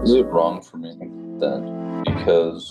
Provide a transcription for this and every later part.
Is it wrong for me then? Because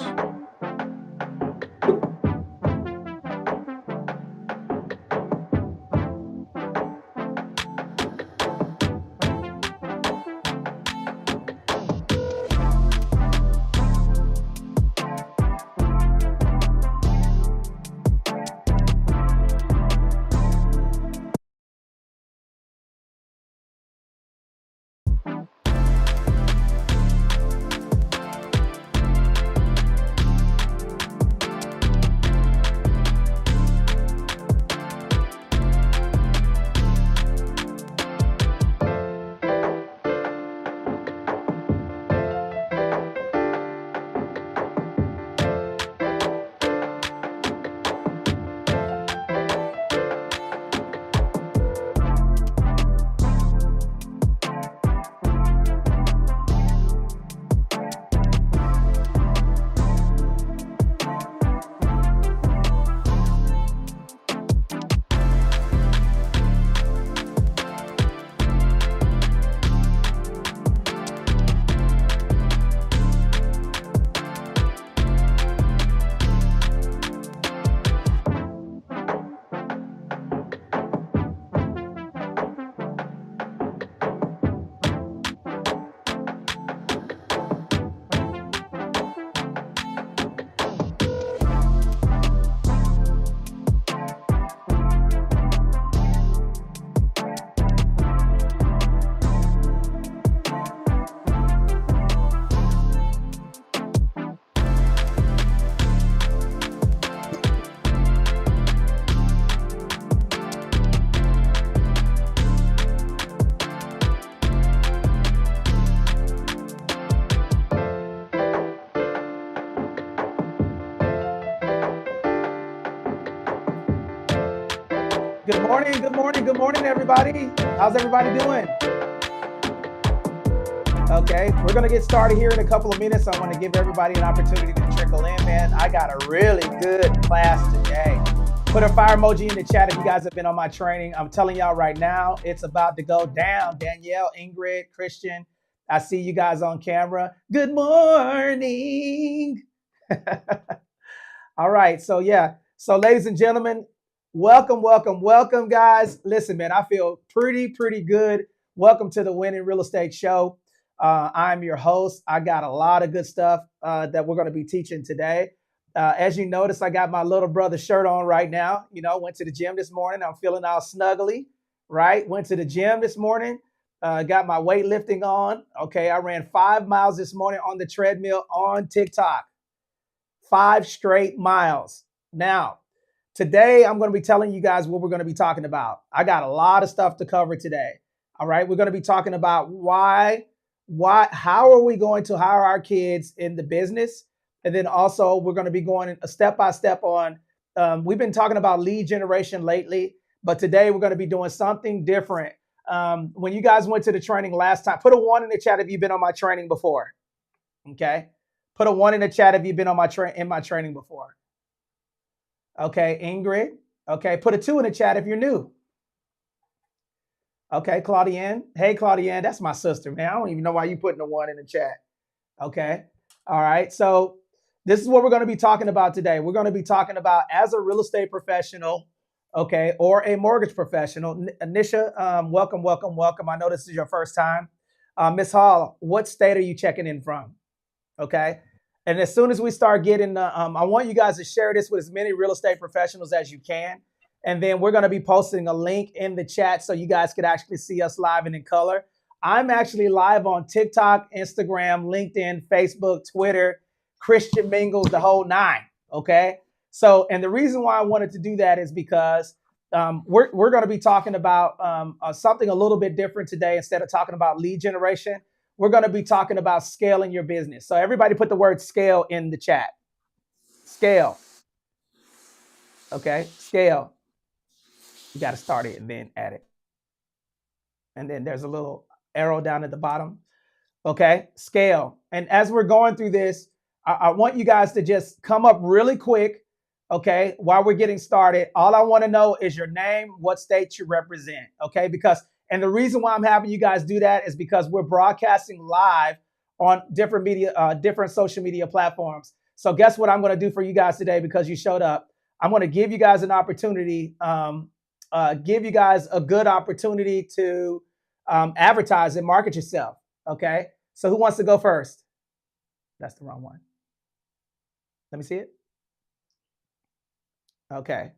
Good morning, everybody. How's everybody doing? Okay, we're gonna get started here in a couple of minutes. I want to give everybody an opportunity to trickle in, man. I got a really good class today. Put a fire emoji in the chat if you guys have been on my training. I'm telling y'all right now, it's about to go down. Danielle, Ingrid, Christian, I see you guys on camera. Good morning. All right, so ladies and gentlemen, welcome, guys. Listen, man, I feel pretty good. Welcome to the Winning Real Estate Show. I'm your host. I got a lot of good stuff that we're going to be teaching today. As you notice, I got my little brother shirt on right now. You know, went to the gym this morning. I'm feeling all snuggly, right? Went to the gym this morning. Got my weightlifting on. Okay, I ran 5 miles this morning on the treadmill on TikTok. 5 straight miles. Now, today, I'm going to be telling you guys what we're going to be talking about. I got a lot of stuff to cover today. All right. We're going to be talking about how are we going to hire our kids in the business? And then also we're going to be going a step by step on, we've been talking about lead generation lately, but today we're going to be doing something different. When you guys went to the training last time, put a 1 in the chat if you've been on my training before. Okay. Put a 1 in the chat if you've been on my training before. Okay, Ingrid. Okay, put a 2 in the chat if you're new. Okay, Claudienne. Hey, Claudienne, that's my sister, man. I don't even know why you putting a 1 in the chat. Okay, all right. So this is what we're going to be talking about today. We're going to be talking about as a real estate professional, okay, or a mortgage professional. Anisha, welcome. I know this is your first time. Miss Hall, what state are you checking in from? Okay. And as soon as we start getting, I want you guys to share this with as many real estate professionals as you can. And then we're going to be posting a link in the chat so you guys could actually see us live and in color. I'm actually live on TikTok, Instagram, LinkedIn, Facebook, Twitter, Christian Mingles, the whole 9. Okay. So, and the reason why I wanted to do that is because we're going to be talking about something a little bit different today. Instead of talking about lead generation, we're going to be talking about scaling your business. So everybody put the word scale in the chat. Scale. Okay, scale. You got to start it and then add it. And then there's a little arrow down at the bottom. Okay, scale. And as we're going through this, I want you guys to just come up really quick, okay, while we're getting started. All I want to know is your name, what state you represent, okay? And the reason why I'm having you guys do that is because we're broadcasting live on different media, different social media platforms. So guess what I'm going to do for you guys today because you showed up? I'm going to give you guys an opportunity, give you guys a good opportunity to advertise and market yourself. Okay. So who wants to go first? That's the wrong one. Let me see it. Okay.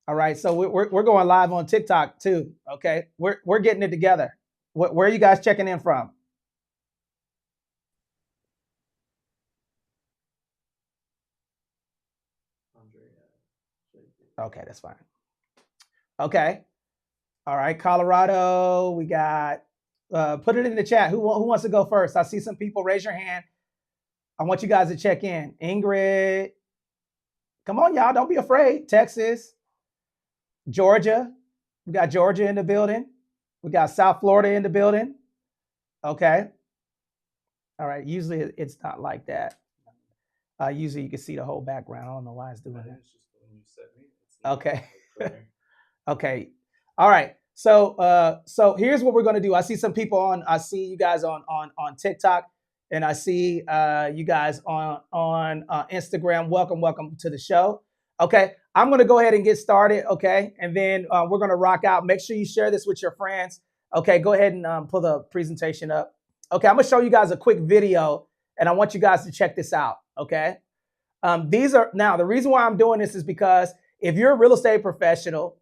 All right. So we're going live on TikTok too. Okay. We're getting it together. Where are you guys checking in from? Okay, that's fine. Okay. All right, Colorado, we got, put it in the chat. Who wants to go first? I see some people, raise your hand. I want you guys to check in. Ingrid, come on, y'all, don't be afraid. Texas, Georgia, we got Georgia in the building. We got South Florida in the building. Okay. All right, usually it's not like that. Usually you can see the whole background. I don't know why it's doing that. Okay. Okay. All right. So here's what we're going to do. I see some people on, I see you guys on TikTok, and I see you guys on Instagram. Welcome to the show. Okay. I'm going to go ahead and get started. Okay. And then we're going to rock out. Make sure you share this with your friends. Okay. Go ahead and pull the presentation up. Okay. I'm going to show you guys a quick video, and I want you guys to check this out. Okay. The reason why I'm doing this is because if you're a real estate professional,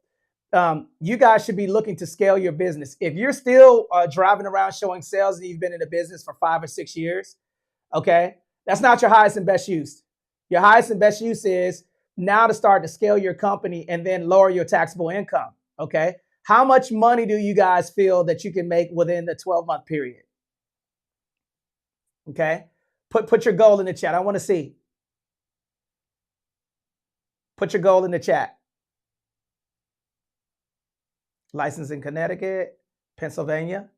you guys should be looking to scale your business. If you're still driving around showing sales and you've been in the business for 5 or 6 years, okay, that's not your highest and best use. Your highest and best use is now to start to scale your company and then lower your taxable income, okay? How much money do you guys feel that you can make within the 12-month period? Okay, put your goal in the chat. I want to see. Put your goal in the chat. License in Connecticut, Pennsylvania.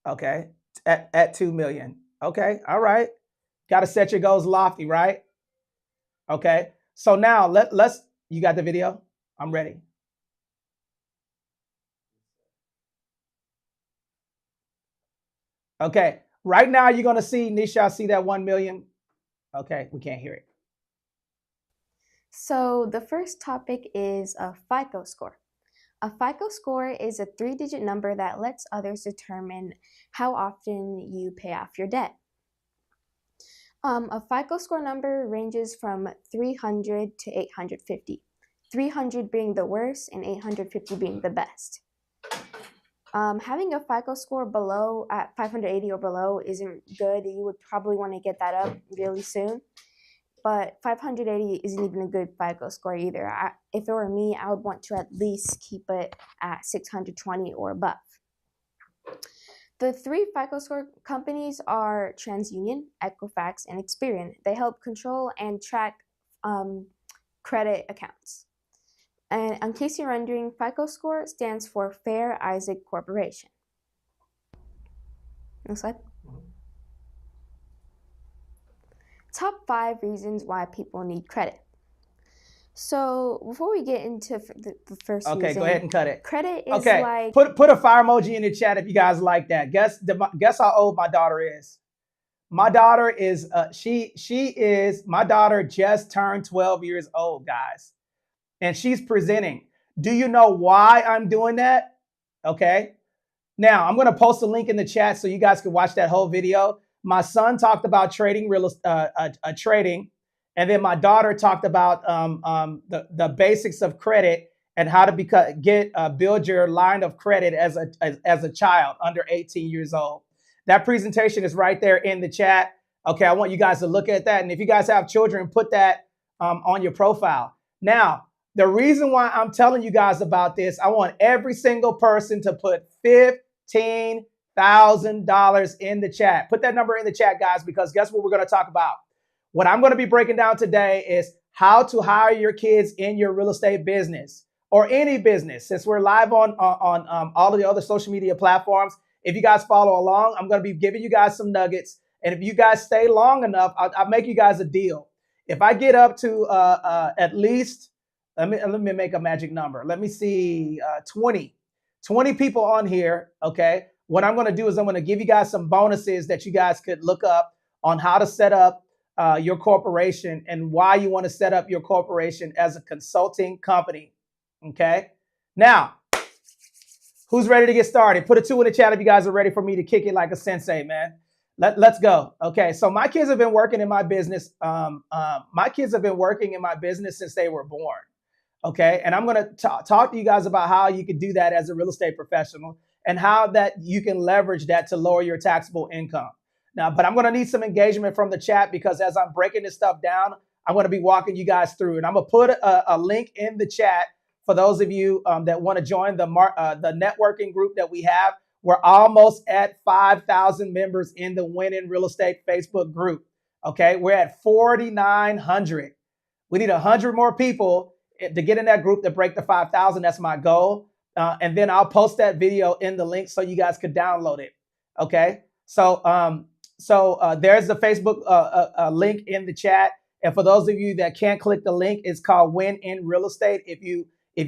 Okay, at 2 million. Okay, all right. Got to set your goals lofty, right? Okay, so now let's. You got the video? I'm ready. Okay, right now you're gonna see, Nisha, see that 1 million. Okay, we can't hear it. So the first topic is a FICO score. A FICO score is a 3-digit number that lets others determine how often you pay off your debt. A FICO score number ranges from 300 to 850, 300 being the worst and 850 being the best. Having a FICO score below at 580 or below isn't good. You would probably want to get that up really soon. But 580 isn't even a good FICO score either. If it were me, I would want to at least keep it at 620 or above. The 3 FICO score companies are TransUnion, Equifax, and Experian. They help control and track credit accounts. And in case you're wondering, FICO score stands for Fair Isaac Corporation. Next slide. Top 5 reasons why people need credit. So before we get into the first reason, go ahead and cut it. Credit is like... Put a fire emoji in the chat if you guys like that. Guess how old my daughter is. My daughter is, my daughter just turned 12 years old, guys. And she's presenting. Do you know why I'm doing that? Okay. Now, I'm going to post a link in the chat so you guys can watch that whole video. My son talked about trading, trading, and then my daughter talked about the basics of credit and how to build your line of credit as a child under 18 years old. That presentation is right there in the chat. Okay, I want you guys to look at that, and if you guys have children, put that on your profile. Now, the reason why I'm telling you guys about this, I want every single person to put $15,000 in the chat. Put that number in the chat, guys, because guess what we're going to talk about? What I'm going to be breaking down today is how to hire your kids in your real estate business or any business. Since we're live on all of the other social media platforms, if you guys follow along, I'm going to be giving you guys some nuggets. And if you guys stay long enough, I'll make you guys a deal. If I get up to at least, let me make a magic number. Let me see, 20 people on here, okay? what I'm going to do is I'm going to give you guys some bonuses that you guys could look up on how to set up your corporation and why you want to set up your corporation as a consulting company. Okay. Now, who's ready to get started? Put a 2 in the chat if you guys are ready for me to kick it like a sensei, man. Let's go. Okay. So my kids have been working in my business. My kids have been working in my business since they were born. Okay. And I'm going to talk to you guys about how you can do that as a real estate professional and how that you can leverage that to lower your taxable income. Now, but I'm going to need some engagement from the chat because as I'm breaking this stuff down, I'm going to be walking you guys through, and I'm going to put a link in the chat for those of you that want to join the networking group that we have. We're almost at 5,000 members in the Win in Real Estate Facebook group. Okay, we're at 4,900. We need 100 more people to get in that group to break the 5,000. That's my goal. And then I'll post that video in the link so you guys could download it. Okay, so there's the Facebook link in the chat. And for those of you that can't click the link, it's called Win in Real Estate. If you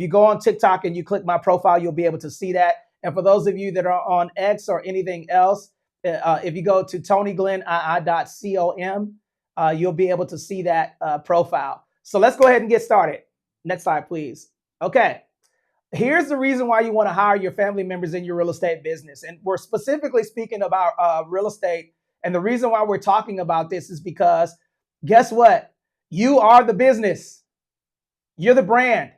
go on TikTok and you click my profile, you'll be able to see that. And for those of you that are on X or anything else, if you go to TonyGlennii.com, you'll be able to see that profile. So let's go ahead and get started. Next slide, please. Okay. Here's the reason why you want to hire your family members in your real estate business. And we're specifically speaking about real estate. And the reason why we're talking about this is because guess what? You are the business. You're the brand.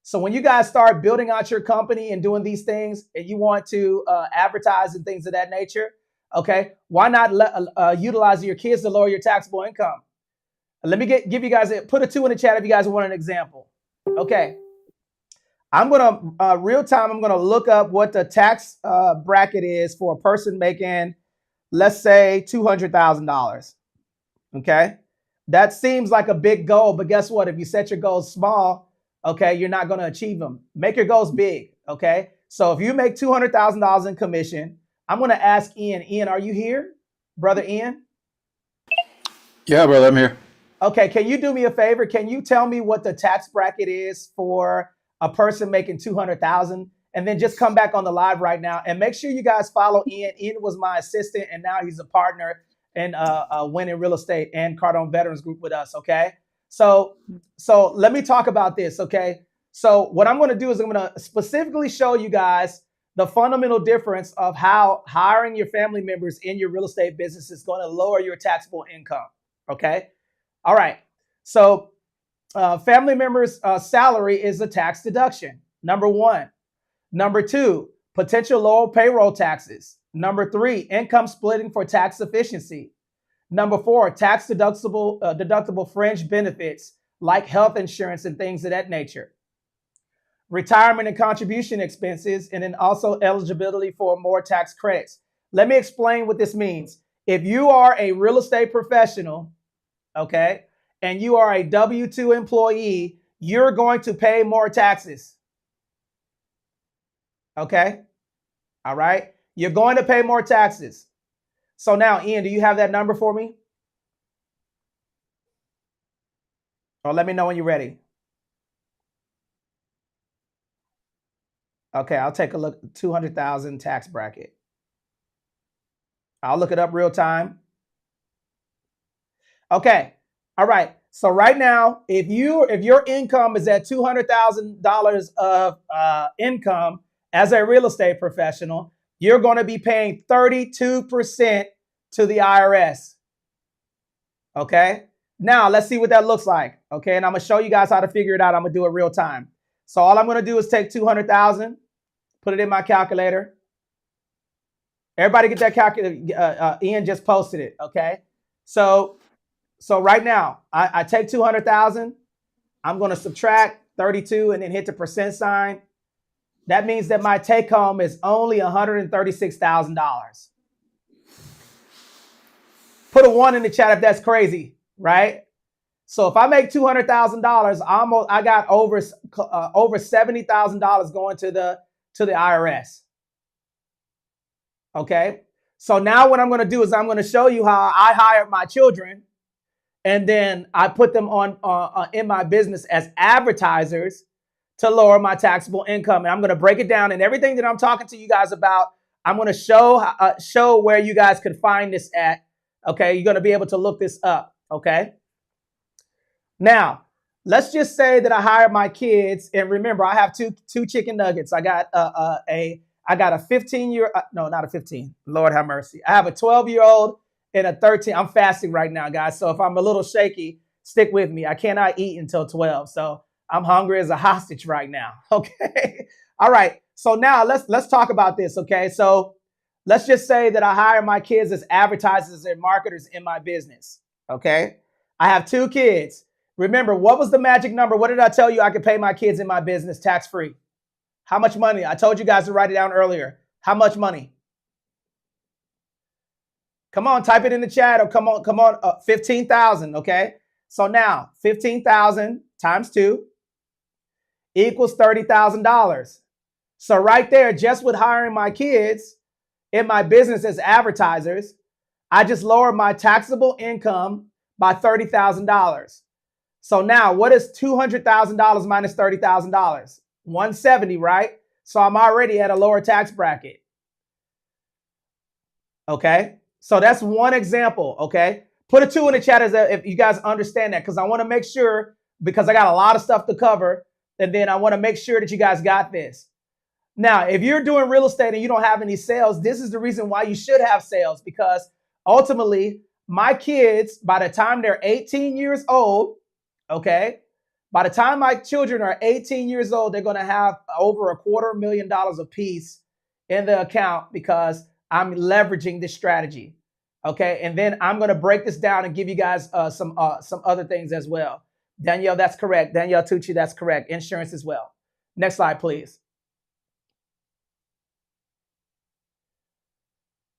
So when you guys start building out your company and doing these things and you want to advertise and things of that nature, okay, why not utilize your kids to lower your taxable income? Let me give you guys, put a 2 in the chat if you guys want an example. Okay. I'm going to, real time, I'm going to look up what the tax bracket is for a person making, let's say, $200,000. Okay. That seems like a big goal, but guess what? If you set your goals small, okay, you're not going to achieve them. Make your goals big. Okay. So if you make $200,000 in commission, I'm going to ask Ian. Ian, are you here? Brother Ian? Yeah, brother, I'm here. Okay. Can you do me a favor? Can you tell me what the tax bracket is for a person making $200,000? And then just come back on the live right now and make sure you guys follow Ian. Ian was my assistant and now he's a partner in Win in Real Estate and Cardone Veterans Group with us. Okay. So let me talk about this. Okay. So what I'm going to do is I'm going to specifically show you guys the fundamental difference of how hiring your family members in your real estate business is going to lower your taxable income. Okay. All right. So family members' salary is a tax deduction. Number 1. Number 2, potential lower payroll taxes. Number 3, income splitting for tax efficiency. Number 4, tax deductible fringe benefits like health insurance and things of that nature. Retirement and contribution expenses, and then also eligibility for more tax credits. Let me explain what this means. If you are a real estate professional, okay, and you are a W-2 employee, you're going to pay more taxes. Okay. All right. You're going to pay more taxes. So now, Ian, do you have that number for me? Or let me know when you're ready. Okay. I'll take a look. 200,000 tax bracket. I'll look it up real time. Okay. All right. So right now, if your income is at $200,000 of income as a real estate professional, you're going to be paying 32% to the IRS. Okay. Now let's see what that looks like. Okay. And I'm going to show you guys how to figure it out. I'm going to do it real time. So all I'm going to do is take 200,000, put it in my calculator. Everybody get that calculator. Ian just posted it. Okay. So right now, I take 200,000. I'm going to subtract 32 and then hit the percent sign. That means that my take home is only $136,000. Put a 1 in the chat if that's crazy, right? So if I make $200,000, I got over $70,000 going to the IRS. Okay. So now what I'm going to do is I'm going to show you how I hired my children. And then I put them on in my business as advertisers to lower my taxable income. And I'm going to break it down. And everything that I'm talking to you guys about, I'm going to show where you guys could find this at. Okay, you're going to be able to look this up. Okay. Now, let's just say that I hired my kids, and remember, I have two chicken nuggets. I got a 15-year, no, not a 15. Lord have mercy. I have a 12-year-old and a 13. I'm fasting right now, guys. So if I'm a little shaky, stick with me. I cannot eat until 12. So I'm hungry as a hostage right now. Okay. All right. So now let's talk about this. Okay. So let's just say that I hire my kids as advertisers and marketers in my business. Okay. I have 2 kids. Remember, what was the magic number? What did I tell you I could pay my kids in my business tax-free? How much money? I told you guys to write it down earlier. How much money? Come on, type it in the chat, or come on, 15,000, okay? So now 15,000 times 2 equals $30,000. So right there, just with hiring my kids in my business as advertisers, I just lowered my taxable income by $30,000. So now what is $200,000 minus $30,000? 170, right? So I'm already at a lower tax bracket. Okay. So that's one example. Okay. Put a 2 in the chat if you guys understand that, because I want to make sure, because I got a lot of stuff to cover. And then I want to make sure that you guys got this. Now, if you're doing real estate and you don't have any sales, this is the reason why you should have sales, because ultimately my kids, by the time they're 18 years old, okay, by the time my children are 18 years old, they're going to have over $250,000 apiece in the account, because I'm leveraging this strategy. Okay. And then I'm going to break this down and give you guys some other things as well. Danielle, that's correct. Danielle Tucci, that's correct. Insurance as well. Next slide, please.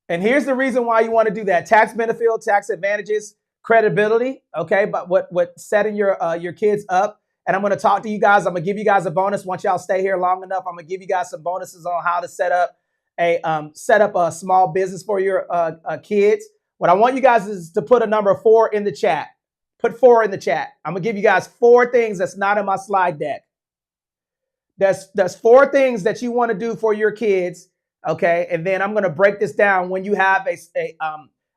And here's the reason why you want to do that. Tax benefit, tax advantages, credibility. Okay. But what setting your kids up. And I'm going to talk to you guys. I'm going to give you guys a bonus once y'all stay here long enough. I'm going to give you guys some bonuses on how to set up a small business for your kids. What I want you guys is to put a number 4 in the chat. Put 4 in the chat. I'm going to give you guys 4 things that's not in my slide deck. There's 4 things that you want to do for your kids. Okay. And then I'm going to break this down. When you have a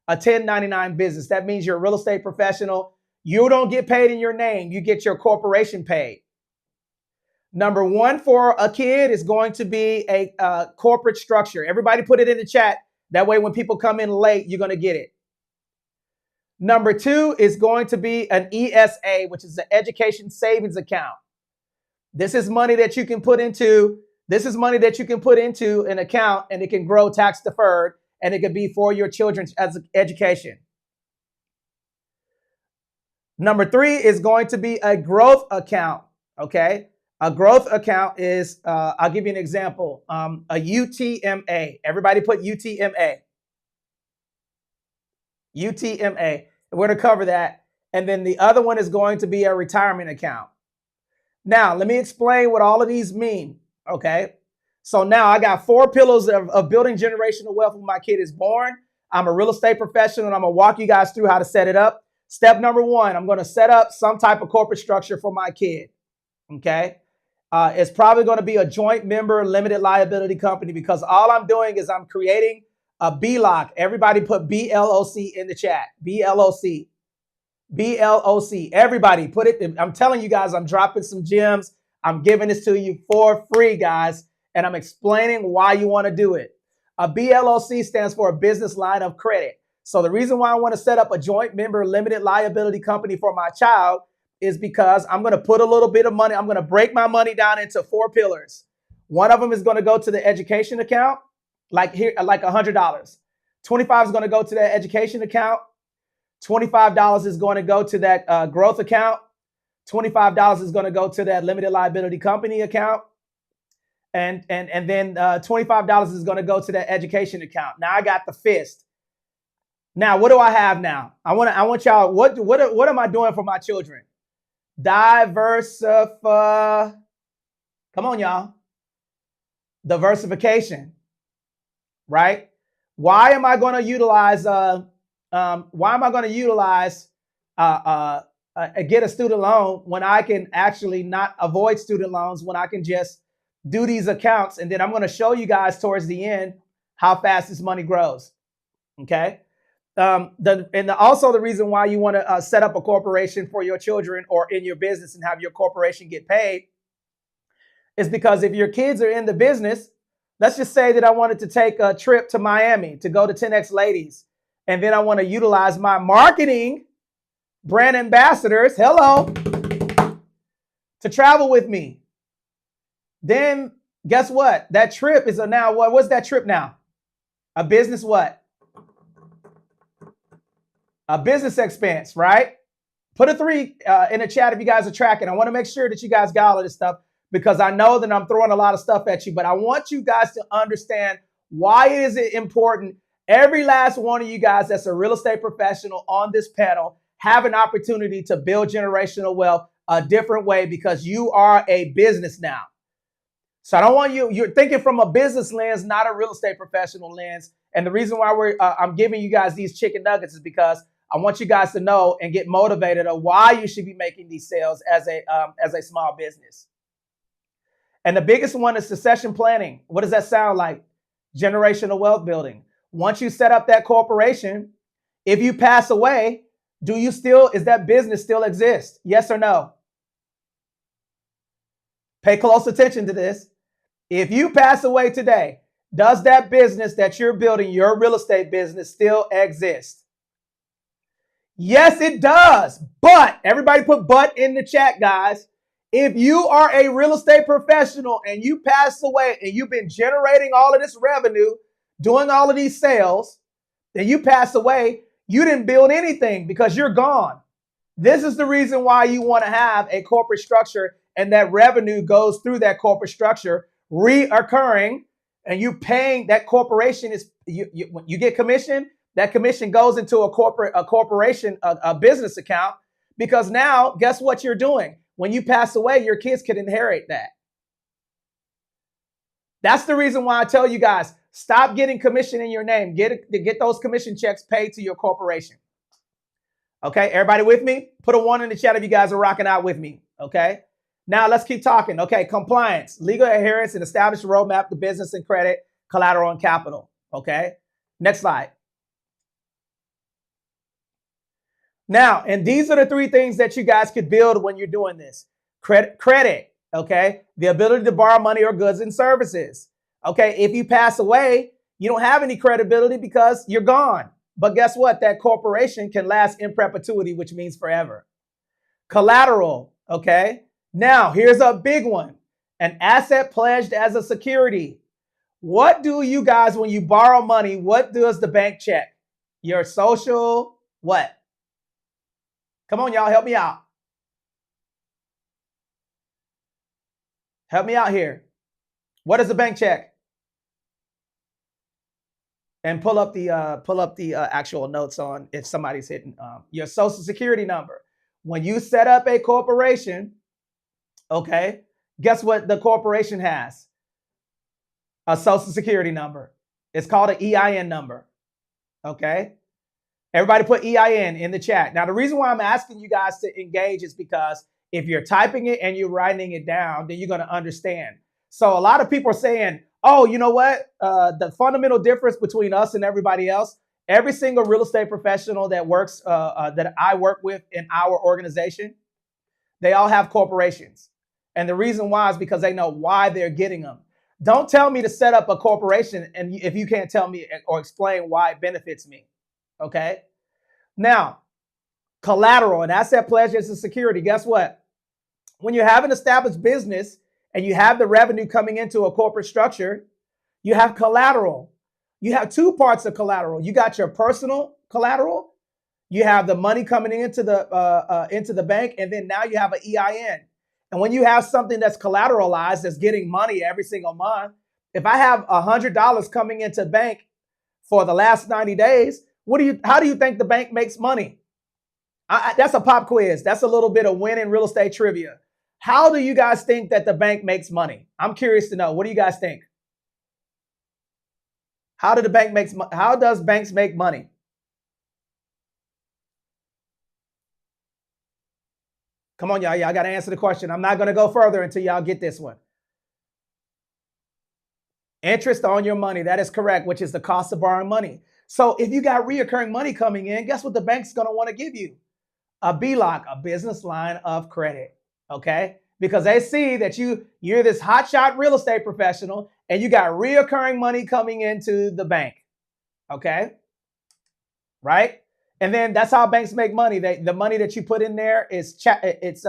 1099 business, that means you're a real estate professional. You don't get paid in your name. You get your corporation paid. Number 1 for a kid is going to be a corporate structure. Everybody put it in the chat. That way, when people come in late, you're going to get it. Number 2 is going to be an ESA, which is an education savings account. This is money that you can put into. This is money that you can put into an account, and it can grow tax deferred, and it could be for your children's education. Number 3 is going to be a growth account. Okay. A growth account is, I'll give you an example, a UTMA. Everybody put UTMA. UTMA. We're going to cover that. And then the other one is going to be a retirement account. Now, let me explain what all of these mean. Okay. So now I got 4 pillars of building generational wealth when my kid is born. I'm a real estate professional, and I'm going to walk you guys through how to set it up. Step number 1, I'm going to set up some type of corporate structure for my kid. Okay. It's probably going to be a joint member limited liability company, because all I'm doing is I'm creating a BLOC. Everybody put BLOC in the chat. BLOC. BLOC. Everybody put it. I'm telling you guys, I'm dropping some gems. I'm giving this to you for free, guys. And I'm explaining why you want to do it. A BLOC stands for a business line of credit. So the reason why I want to set up a joint member limited liability company for my child is because I'm going to put a little bit of money. I'm going to break my money down into 4 pillars. One of them is going to go to the education account, like $100. 25 is going to go to that education account. $25 is going to go to that growth account. $25 is going to go to that limited liability company account. And then $25 is going to go to that education account. Now I got the fist. Now, what do I have now? I want y'all, what am I doing for my children? Diversify. Come on, y'all. Diversification, right? Why am I going to utilize get a student loan when I can actually not avoid student loans, when I can just do these accounts? And then I'm going to show you guys towards the end how fast this money grows. Okay. Also the reason why you want to set up a corporation for your children or in your business and have your corporation get paid is because if your kids are in the business, let's just say that I wanted to take a trip to Miami to go to 10X Ladies, and then I want to utilize my marketing brand ambassadors, hello, to travel with me. Then guess what? That trip is now what? What's that trip now? A business what? A business expense, right? Put a 3 in the chat if you guys are tracking. I want to make sure that you guys got all of this stuff because I know that I'm throwing a lot of stuff at you, but I want you guys to understand why is it important. Every last one of you guys that's a real estate professional on this panel have an opportunity to build generational wealth a different way because you are a business now. So I don't want you're thinking from a business lens, not a real estate professional lens. And the reason why I'm giving you guys these chicken nuggets is because I want you guys to know and get motivated on why you should be making these sales as a small business. And the biggest one is succession planning. What does that sound like? Generational wealth building. Once you set up that corporation, if you pass away, is that business still exist? Yes or no? Pay close attention to this. If you pass away today, does that business that you're building, your real estate business, still exist? Yes, it does. But everybody put but in the chat, guys. If you are a real estate professional and you pass away and you've been generating all of this revenue, doing all of these sales, and you pass away, you didn't build anything because you're gone. This is the reason why you want to have a corporate structure and that revenue goes through that corporate structure, reoccurring, and you paying that corporation is you get commission. That commission goes into a corporation, a business account, because now guess what you're doing? When you pass away, your kids can inherit that. That's the reason why I tell you guys, stop getting commission in your name. Get those commission checks paid to your corporation. Okay, everybody with me? Put a 1 in the chat if you guys are rocking out with me. Okay, now let's keep talking. Okay, compliance, legal adherence, and establish a roadmap to business and credit, collateral, and capital. Okay, next slide. Now, and these are the 3 things that you guys could build when you're doing this. Credit, okay? The ability to borrow money or goods and services. Okay, if you pass away, you don't have any credibility because you're gone. But guess what? That corporation can last in perpetuity, which means forever. Collateral, okay? Now, here's a big one. An asset pledged as a security. What do you guys, when you borrow money, what does the bank check? Your social, what? Come on, y'all, help me out. Help me out here. What does the bank check? And pull up the actual notes on if somebody's hitting your social security number. When you set up a corporation, okay, guess what the corporation has? A social security number. It's called an EIN number. Okay. Everybody put EIN in the chat. Now, the reason why I'm asking you guys to engage is because if you're typing it and you're writing it down, then you're going to understand. So a lot of people are saying, oh, you know what? The fundamental difference between us and everybody else, every single real estate professional that works, that I work with in our organization, they all have corporations. And the reason why is because they know why they're getting them. Don't tell me to set up a corporation and if you can't tell me or explain why it benefits me. Okay. Now, collateral and asset pledge as a security. Guess what? When you have an established business and you have the revenue coming into a corporate structure, you have collateral. You have 2 parts of collateral. You got your personal collateral. You have the money coming into the bank, and then now you have an EIN. And when you have something that's collateralized, that's getting money every single month, if I have $100 coming into bank for the last 90 days, how do you think the bank makes money? That's a pop quiz. That's a little bit of winning real estate trivia. How do you guys think that the bank makes money? I'm curious to know. What do you guys think? How does banks make money? Come on, y'all. Y'all got to answer the question. I'm not going to go further until y'all get this one. Interest on your money. That is correct, which is the cost of borrowing money. So if you got reoccurring money coming in, guess what the bank's going to want to give you? A BLOC, a business line of credit. Okay? Because they see that you're this hotshot real estate professional and you got reoccurring money coming into the bank. Okay? Right? And then that's how banks make money. The money that you put in there is it's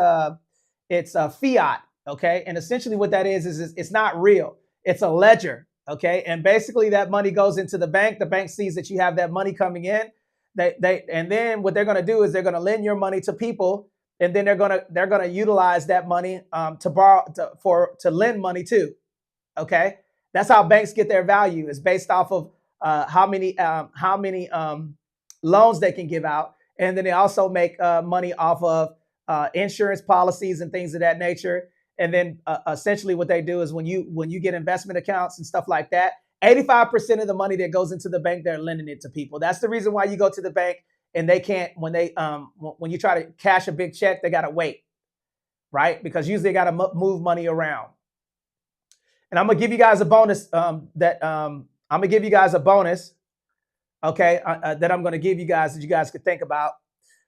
fiat. Okay? And essentially what that is it's not real. It's a ledger. Okay? And basically that money goes into the bank. The bank sees that you have that money coming in. And then what they're going to do is they're going to lend your money to people, and then they're going to utilize that money to lend money to. Okay, that's how banks get their value. It's based off of how many loans they can give out, and then they also make money off of insurance policies and things of that nature. And then essentially what they do is when you get investment accounts and stuff like that, 85% of the money that goes into the bank, they're lending it to people. That's the reason why you go to the bank and they can't, when you try to cash a big check, they got to wait, right? Because usually they got to move money around. And I'm going to give you guys a bonus okay, that I'm going to give you guys that you guys could think about.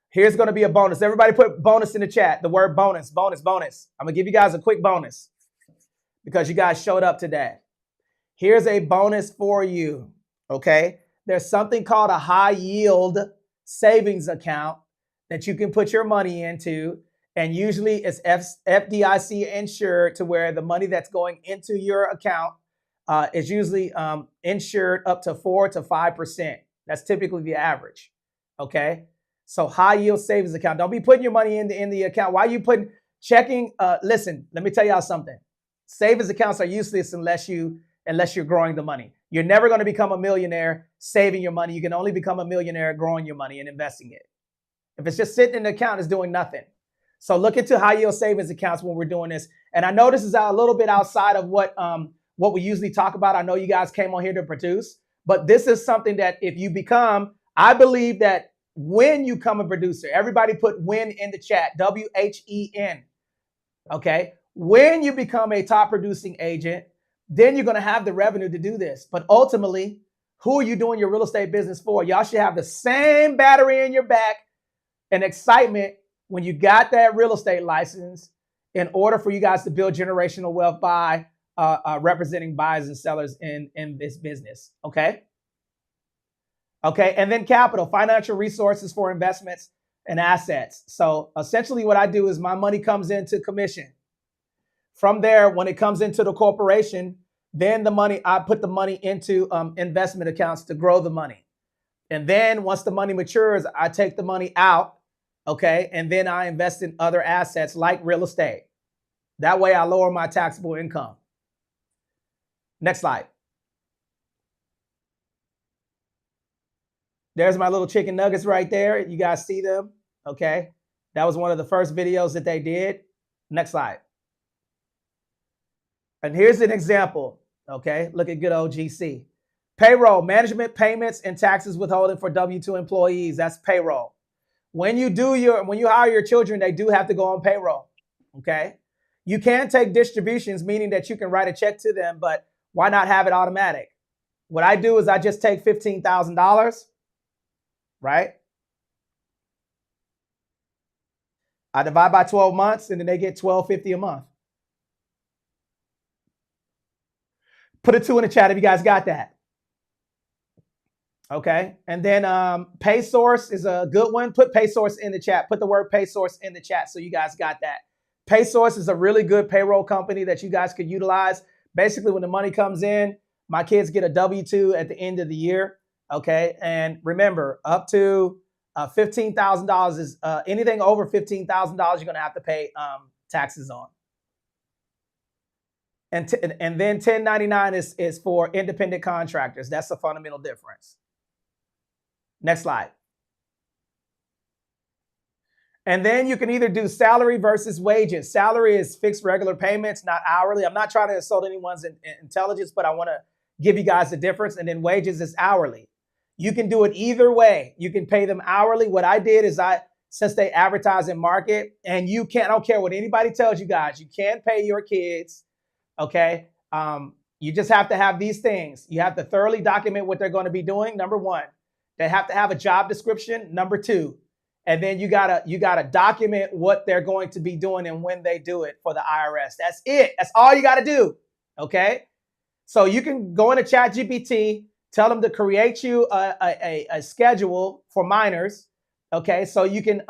Here's going to be a bonus. Everybody put bonus in the chat. The word bonus, bonus, bonus. I'm going to give you guys a quick bonus because you guys showed up today. Here's a bonus for you, okay? There's something called a high yield savings account that you can put your money into, and usually it's FDIC insured to where the money that's going into your account is usually insured up to 4 to 5%. That's typically the average, okay? So high yield savings account. Don't be putting your money in the account. Why are you putting checking? Listen, let me tell y'all something. Savings accounts are useless unless you're growing the money. You're never going to become a millionaire saving your money. You can only become a millionaire growing your money and investing it. If it's just sitting in the account, it's doing nothing. So look into high yield savings accounts when we're doing this. And I know this is a little bit outside of what we usually talk about. I know you guys came on here to produce, but this is something that if you become, I believe that when you become a producer, everybody put win in the chat, WHEN. Okay. When you become a top producing agent, then you're going to have the revenue to do this. But ultimately, who are you doing your real estate business for? Y'all should have the same battery in your back and excitement when you got that real estate license in order for you guys to build generational wealth by representing buyers and sellers in this business. Okay. Okay. And then capital, financial resources for investments and assets. So essentially what I do is my money comes into commission. From there, when it comes into the corporation, then I put the money into investment accounts to grow the money. And then once the money matures, I take the money out, okay? And then I invest in other assets like real estate. That way I lower my taxable income. Next slide. There's my little chicken nuggets right there. You guys see them, okay? That was one of the first videos that they did. Next slide. And here's an example, okay? Look at good old GC. Payroll, management, payments, and taxes withholding for W-2 employees. That's payroll. When you hire your children, they do have to go on payroll, okay? You can take distributions, meaning that you can write a check to them, but why not have it automatic? What I do is I just take $15,000, right? I divide by 12 months, and then they get $1,250 a month. Put a 2 in the chat if you guys got that. Okay. And then PaySource is a good one. Put PaySource in the chat. Put the word PaySource in the chat so you guys got that. PaySource is a really good payroll company that you guys could utilize. Basically, when the money comes in, my kids get a W-2 at the end of the year. Okay. And remember, up to $15,000 is anything over $15,000 you're going to have to pay taxes on. And then 1099 is for independent contractors. That's the fundamental difference. Next slide. And then you can either do salary versus wages. Salary is fixed regular payments, not hourly. I'm not trying to insult anyone's intelligence, but I want to give you guys the difference. And then wages is hourly. You can do it either way. You can pay them hourly. What I did is since they advertise and market, and I don't care what anybody tells you guys, you can't pay your kids. Okay. You just have to have these things. You have to thoroughly document what they're going to be doing. Number one, they have to have a job description. Number two, and then you gotta document what they're going to be doing and when they do it for the IRS. That's it. That's all you got to do. Okay. So you can go into ChatGPT, tell them to create you a schedule for minors. Okay. So you can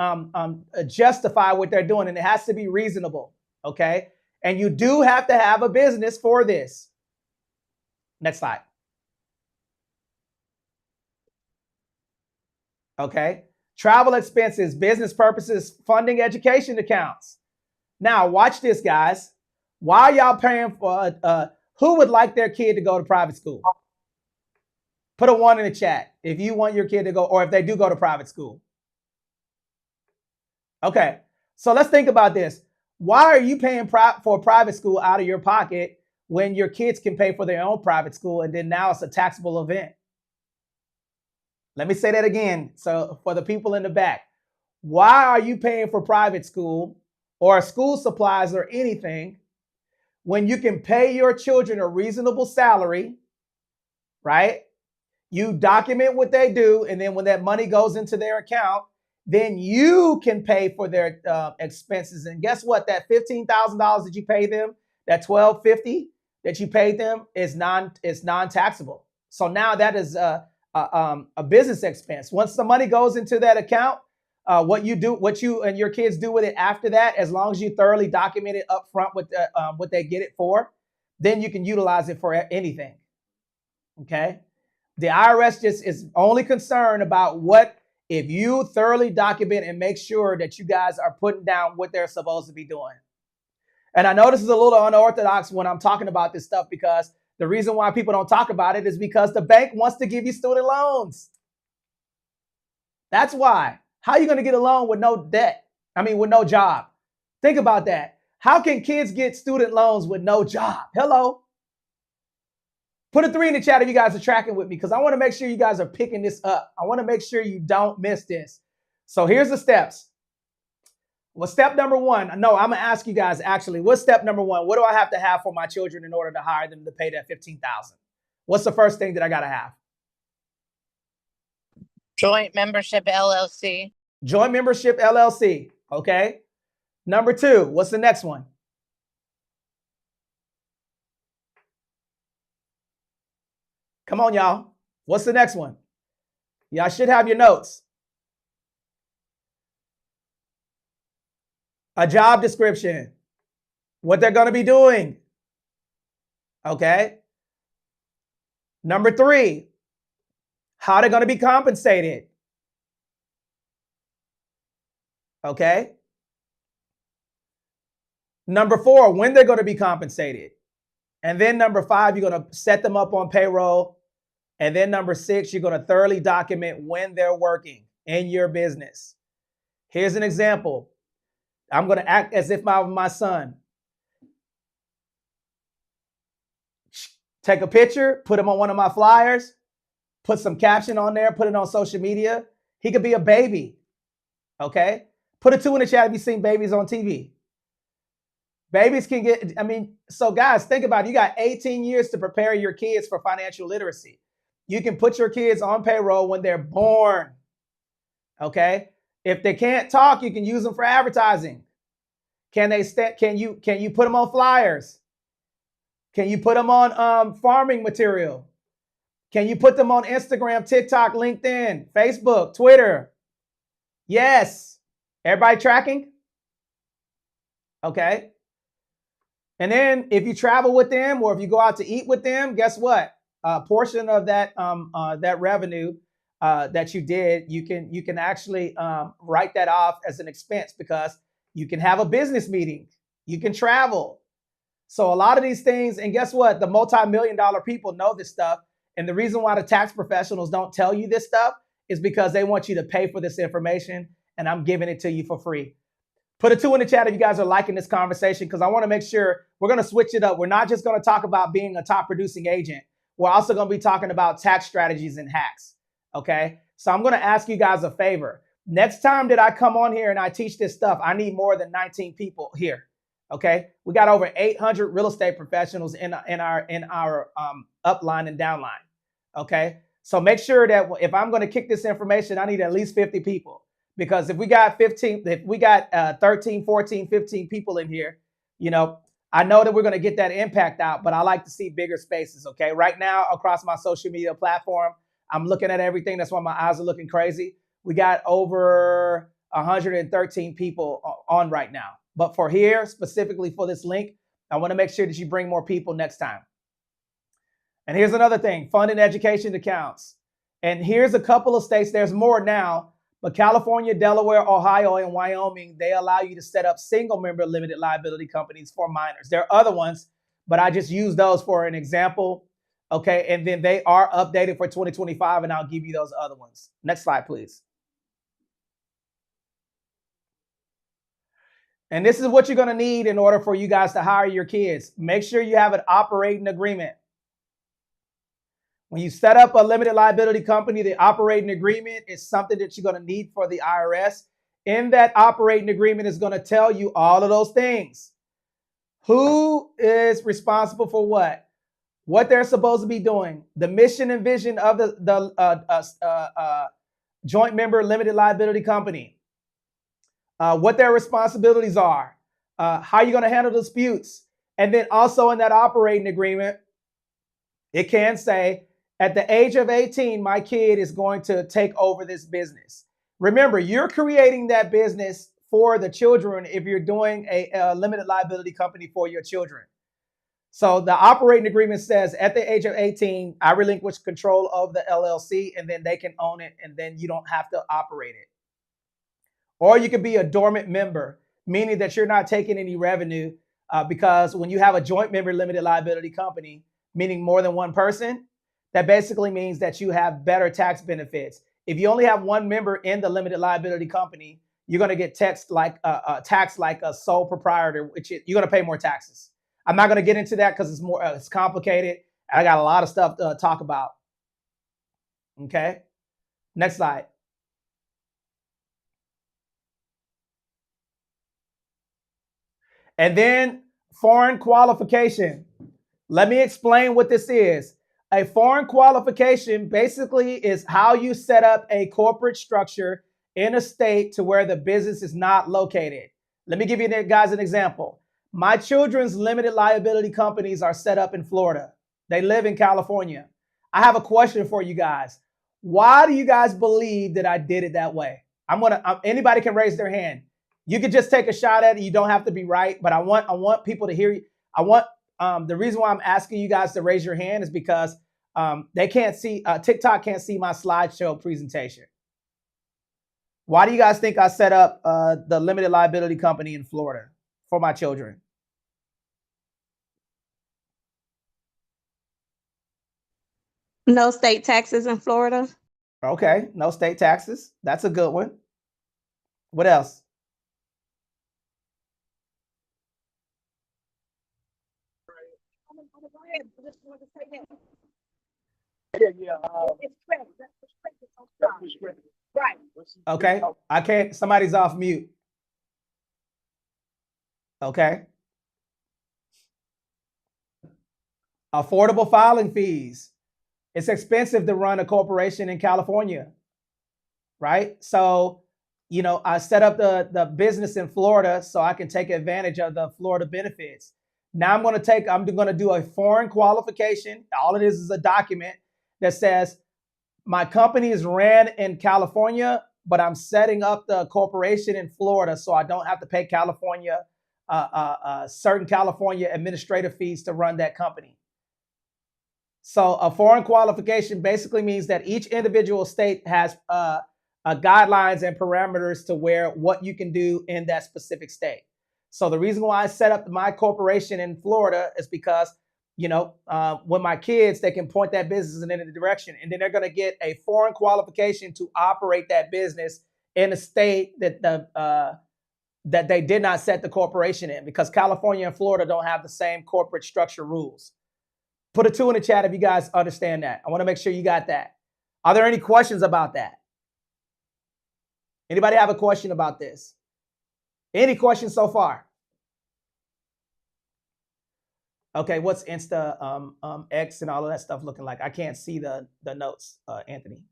justify what they're doing, and it has to be reasonable. Okay. And you do have to have a business for this. Next slide. Okay. Travel expenses, business purposes, funding education accounts. Now, watch this, guys. Why are y'all paying for, who would like their kid to go to private school? Put a 1 in the chat if you want your kid to go, or if they do go to private school. Okay. So let's think about this. Why are you paying for private school out of your pocket when your kids can pay for their own private school, and then now it's a taxable event? Let me say that again. So for the people in the back, why are you paying for private school or school supplies or anything when you can pay your children a reasonable salary, right? You document what they do, and then when that money goes into their account, then you can pay for their expenses. And guess what? That $15,000 that you pay them, that $1,250 that you paid them is non-taxable. So now that is a business expense. Once the money goes into that account, what you and your kids do with it after that, as long as you thoroughly document it up front with what they get it for, then you can utilize it for anything. Okay. The IRS just is only concerned about what, if you thoroughly document and make sure that you guys are putting down what they're supposed to be doing. And I know this is a little unorthodox when I'm talking about this stuff, because the reason why people don't talk about it is because the bank wants to give you student loans. That's why. How are you going to get a loan with no debt? I mean, with no job? Think about that. How can kids get student loans with no job? Hello. Put a 3 in the chat if you guys are tracking with me, because I want to make sure you guys are picking this up. I want to make sure you don't miss this. So here's the steps. Well, step number 1. No, I'm going to ask you guys actually, what's step number 1? What do I have to have for my children in order to hire them to pay that $15,000? What's the first thing that I got to have? Joint membership LLC. Joint membership LLC. Okay. Number 2, what's the next one? Come on, y'all. What's the next one? Y'all should have your notes. A job description. What they're going to be doing. Okay. Number 3, how they're going to be compensated. Okay. Number 4, when they're going to be compensated. And then number 5, you're going to set them up on payroll. And then number 6, you're going to thoroughly document when they're working in your business. Here's an example. I'm going to act as if my son. Take a picture, put him on one of my flyers, put some caption on there, put it on social media. He could be a baby. Okay? Put a 2 in the chat if you've seen babies on TV. Babies can get, so guys, think about it. You got 18 years to prepare your kids for financial literacy. You can put your kids on payroll when they're born. Okay? If they can't talk, you can use them for advertising. Can you put them on flyers? Can you put them on farming material? Can you put them on Instagram, TikTok, LinkedIn, Facebook, Twitter? Yes. Everybody tracking? Okay. And then if you travel with them or if you go out to eat with them, guess what? A portion of that revenue that you did, you can actually write that off as an expense, because you can have a business meeting. You can travel. So a lot of these things, and guess what? The multi-million-dollar people know this stuff. And the reason why the tax professionals don't tell you this stuff is because they want you to pay for this information, and I'm giving it to you for free. Put a 2 in the chat if you guys are liking this conversation, because I want to make sure we're going to switch it up. We're not just going to talk about being a top producing agent. We're also going to be talking about tax strategies and hacks. Okay. So I'm going to ask you guys a favor. Next time that I come on here and I teach this stuff, I need more than 19 people here. Okay, we got over 800 real estate professionals in our upline and downline. Okay, so make sure that if I'm going to kick this information, I need at least 50 people, because if we got 13, 14, 15 people in here, I know that we're going to get that impact out, but I like to see bigger spaces. Okay, right now across my social media platform, I'm looking at everything. That's why my eyes are looking crazy. We got over 113 people on right now. But for here, specifically for this link, I want to make sure that you bring more people next time. And here's another thing, funding education accounts. And here's a couple of states, there's more now, but California, Delaware, Ohio, and Wyoming, they allow you to set up single member limited liability companies for minors. There are other ones, but I just use those for an example. Okay, and then they are updated for 2025, and I'll give you those other ones. Next slide, please. And this is what you're going to need in order for you guys to hire your kids. Make sure you have an operating agreement. When you set up a limited liability company, the operating agreement is something that you're going to need for the IRS. In that operating agreement is going to tell you all of those things. Who is responsible for what they're supposed to be doing, the mission and vision of the joint member limited liability company, what their responsibilities are, how you're going to handle disputes. And then also in that operating agreement, it can say, at the age of 18, my kid is going to take over this business. Remember, you're creating that business for the children if you're doing a limited liability company for your children. So the operating agreement says at the age of 18, I relinquish control of the LLC, and then they can own it, and then you don't have to operate it. Or you could be a dormant member, meaning that you're not taking any revenue, because when you have a joint member limited liability company, meaning more than one person, that basically means that you have better tax benefits. If you only have one member in the limited liability company, you're going to get taxed like a sole proprietor, which you're going to pay more taxes. I'm not going to get into that because it's complicated. I got a lot of stuff to talk about. Okay, next slide. And then foreign qualification. Let me explain what this is. A foreign qualification basically is how you set up a corporate structure in a state to where the business is not located. Let me give you guys an example. My children's limited liability companies are set up in Florida. They live in California. I have a question for you guys. Why do you guys believe that I did it that way? Anybody can raise their hand. You could just take a shot at it. You don't have to be right, but I want people to hear you. The reason why I'm asking you guys to raise your hand is because they can't see, TikTok can't see my slideshow presentation. Why do you guys think I set up the limited liability company in Florida for my children? No state taxes in Florida. Okay, no state taxes. That's a good one. What else? Okay, I can't, somebody's off mute. Okay. Affordable filing fees. It's expensive to run a corporation in California, right? So, I set up the business in Florida so I can take advantage of the Florida benefits. Now I'm going to do a foreign qualification. All it is a document that says my company is ran in California, but I'm setting up the corporation in Florida so I don't have to pay California, certain California administrative fees to run that company. So a foreign qualification basically means that each individual state has guidelines and parameters to what you can do in that specific state. So the reason why I set up my corporation in Florida is because, when my kids, they can point that business in any direction, and then they're going to get a foreign qualification to operate that business in a state that they did not set the corporation in, because California and Florida don't have the same corporate structure rules. Put a 2 in the chat if you guys understand that. I want to make sure you got that. Are there any questions about that? Anybody have a question about this? Any questions so far? Okay, what's Insta X and all of that stuff looking like? I can't see the notes, Anthony.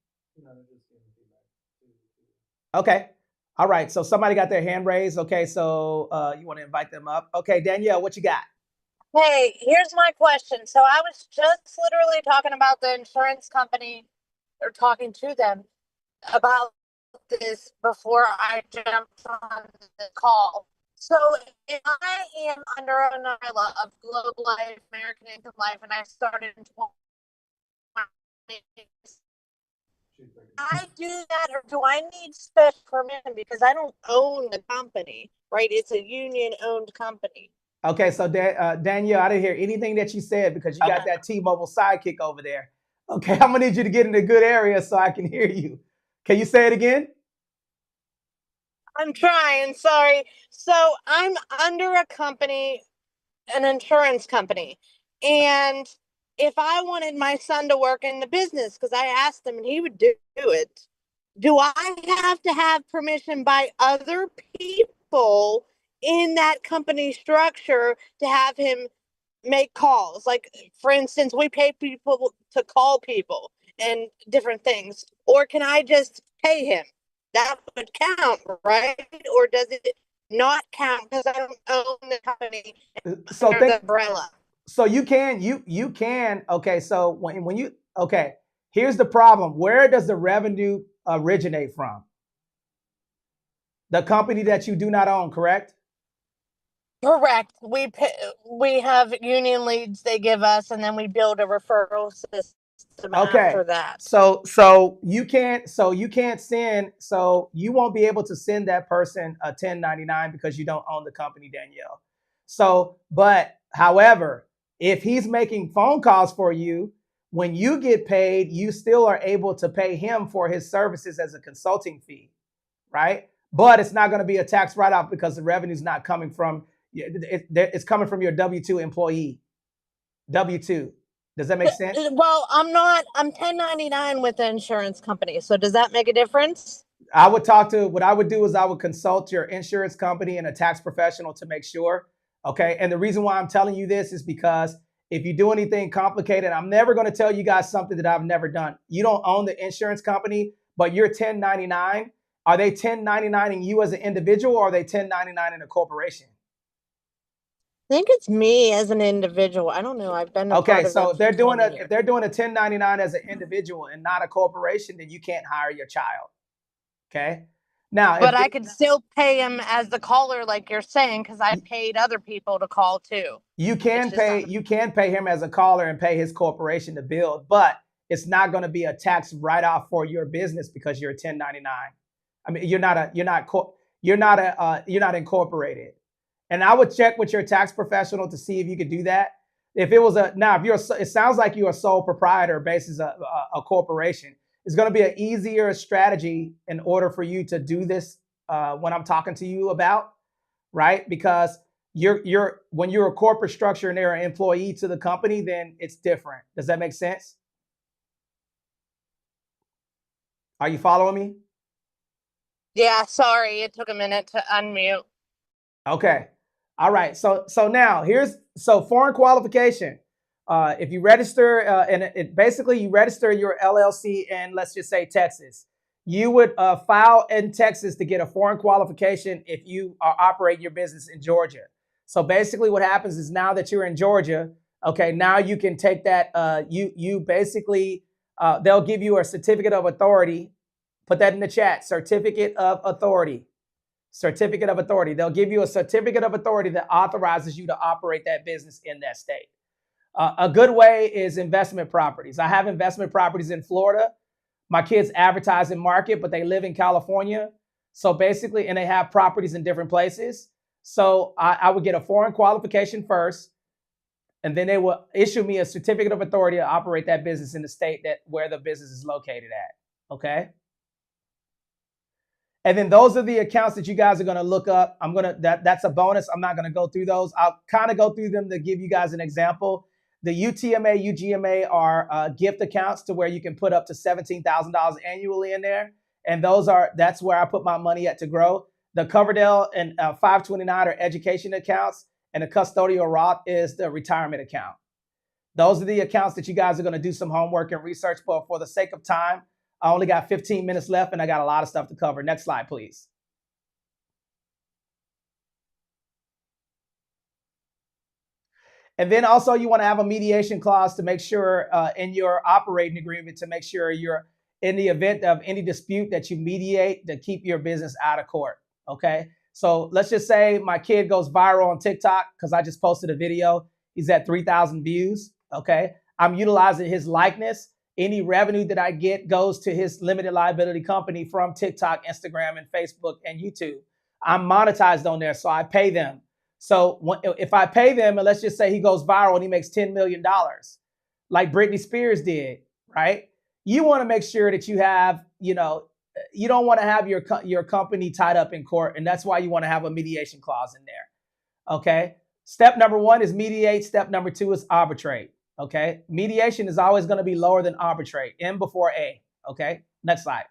Okay. All right. So somebody got their hand raised. Okay, so you want to invite them up. Okay, Danielle, what you got? Hey, here's my question. So I was just literally talking about the insurance company, or talking to them about this before I jumped on the call. So if I am under an umbrella of Globe Life, American Income Life, and I started in 20, I do that, or do I need special permission because I don't own the company, right? It's a union-owned company. Okay, so Danielle, I didn't hear anything that you said because you got that T-Mobile sidekick over there. Okay, I'm gonna need you to get in a good area so I can hear you. Can you say it again? I'm trying, sorry. So I'm under a company, an insurance company, and if I wanted my son to work in the business, because I asked him and he would do it, do I have to have permission by other people in that company structure to have him make calls? Like, for instance, we pay people to call people and different things. Or can I just pay him? That would count, right? Or does it not count because I don't own the company So under the umbrella? So you can. Okay, so when you okay, here's the problem. Where does the revenue originate from? The company that you do not own, correct? Correct. We have union leads they give us, and then we build a referral system after that. So you can't send, so you won't be able to send that person a 1099 because you don't own the company, Danielle. So, but however, if he's making phone calls for you, when you get paid, you still are able to pay him for his services as a consulting fee, right? But it's not going to be a tax write-off because the revenue is not coming from, it's coming from your W-2 employee. W-2. Does that make sense? Well, I'm 1099 with the insurance company. So does that make a difference? What I would do is I would consult your insurance company and a tax professional to make sure. Okay. And the reason why I'm telling you this is because if you do anything complicated, I'm never going to tell you guys something that I've never done. You don't own the insurance company, but you're 1099. Are they 1099ing you as an individual, or are they 1099 in a corporation? I think it's me as an individual. I don't know. I've been okay. So if they're doing a 1099 as an individual and not a corporation, then you can't hire your child. Okay. Now, but I could still pay him as the caller, like you're saying, because I paid other people to call too. You can pay him as a caller and pay his corporation to build, but it's not going to be a tax write-off for your business because you're a 1099. I mean, you're not incorporated. And I would check with your tax professional to see if you could do that. If it was it sounds like you're a sole proprietor basis a corporation. It's going to be an easier strategy in order for you to do this when I'm talking to you about, right? Because when you're a corporate structure and they're an employee to the company, then it's different. Does that make sense? Are you following me? Yeah, sorry. It took a minute to unmute. Okay. All right. So now foreign qualification. If you register basically you register your LLC in, let's just say, Texas, you would file in Texas to get a foreign qualification if you are operating your business in Georgia. So basically what happens is now that you're in Georgia, okay, now you can take that, you basically, they'll give you a certificate of authority. Put that in the chat, certificate of authority. Certificate of authority. They'll give you a certificate of authority that authorizes you to operate that business in that state. A good way is investment properties. I have investment properties in Florida. My kids advertise and market, but they live in California. So basically, and they have properties in different places. So I would get a foreign qualification first, and then they will issue me a certificate of authority to operate that business in the state where the business is located at. Okay. And then those are the accounts that you guys are going to look up. That's a bonus. I'm not going to go through those. I'll kind of go through them to give you guys an example. The UTMA, UGMA are gift accounts to where you can put up to $17,000 annually in there. And that's where I put my money at to grow. The Coverdell and 529 are education accounts. and the custodial Roth is the retirement account. Those are the accounts that you guys are going to do some homework and research. But for the sake of time, I only got 15 minutes left and I got a lot of stuff to cover. Next slide, please. And then also you want to have a mediation clause to make sure in your operating agreement to make sure you're in the event of any dispute that you mediate to keep your business out of court. Okay. So let's just say my kid goes viral on TikTok because I just posted a video. He's at 3,000 views. Okay. I'm utilizing his likeness. Any revenue that I get goes to his limited liability company from TikTok, Instagram, and Facebook and YouTube. I'm monetized on there, so I pay them. So if I pay them, and let's just say he goes viral and he makes $10 million, like Britney Spears did, right? You want to make sure that you have, you don't want to have your company tied up in court. And that's why you want to have a mediation clause in there. Okay. Step number 1 is mediate. Step number 2 is arbitrate. Okay. Mediation is always going to be lower than arbitrate. M before A. Okay. Next slide.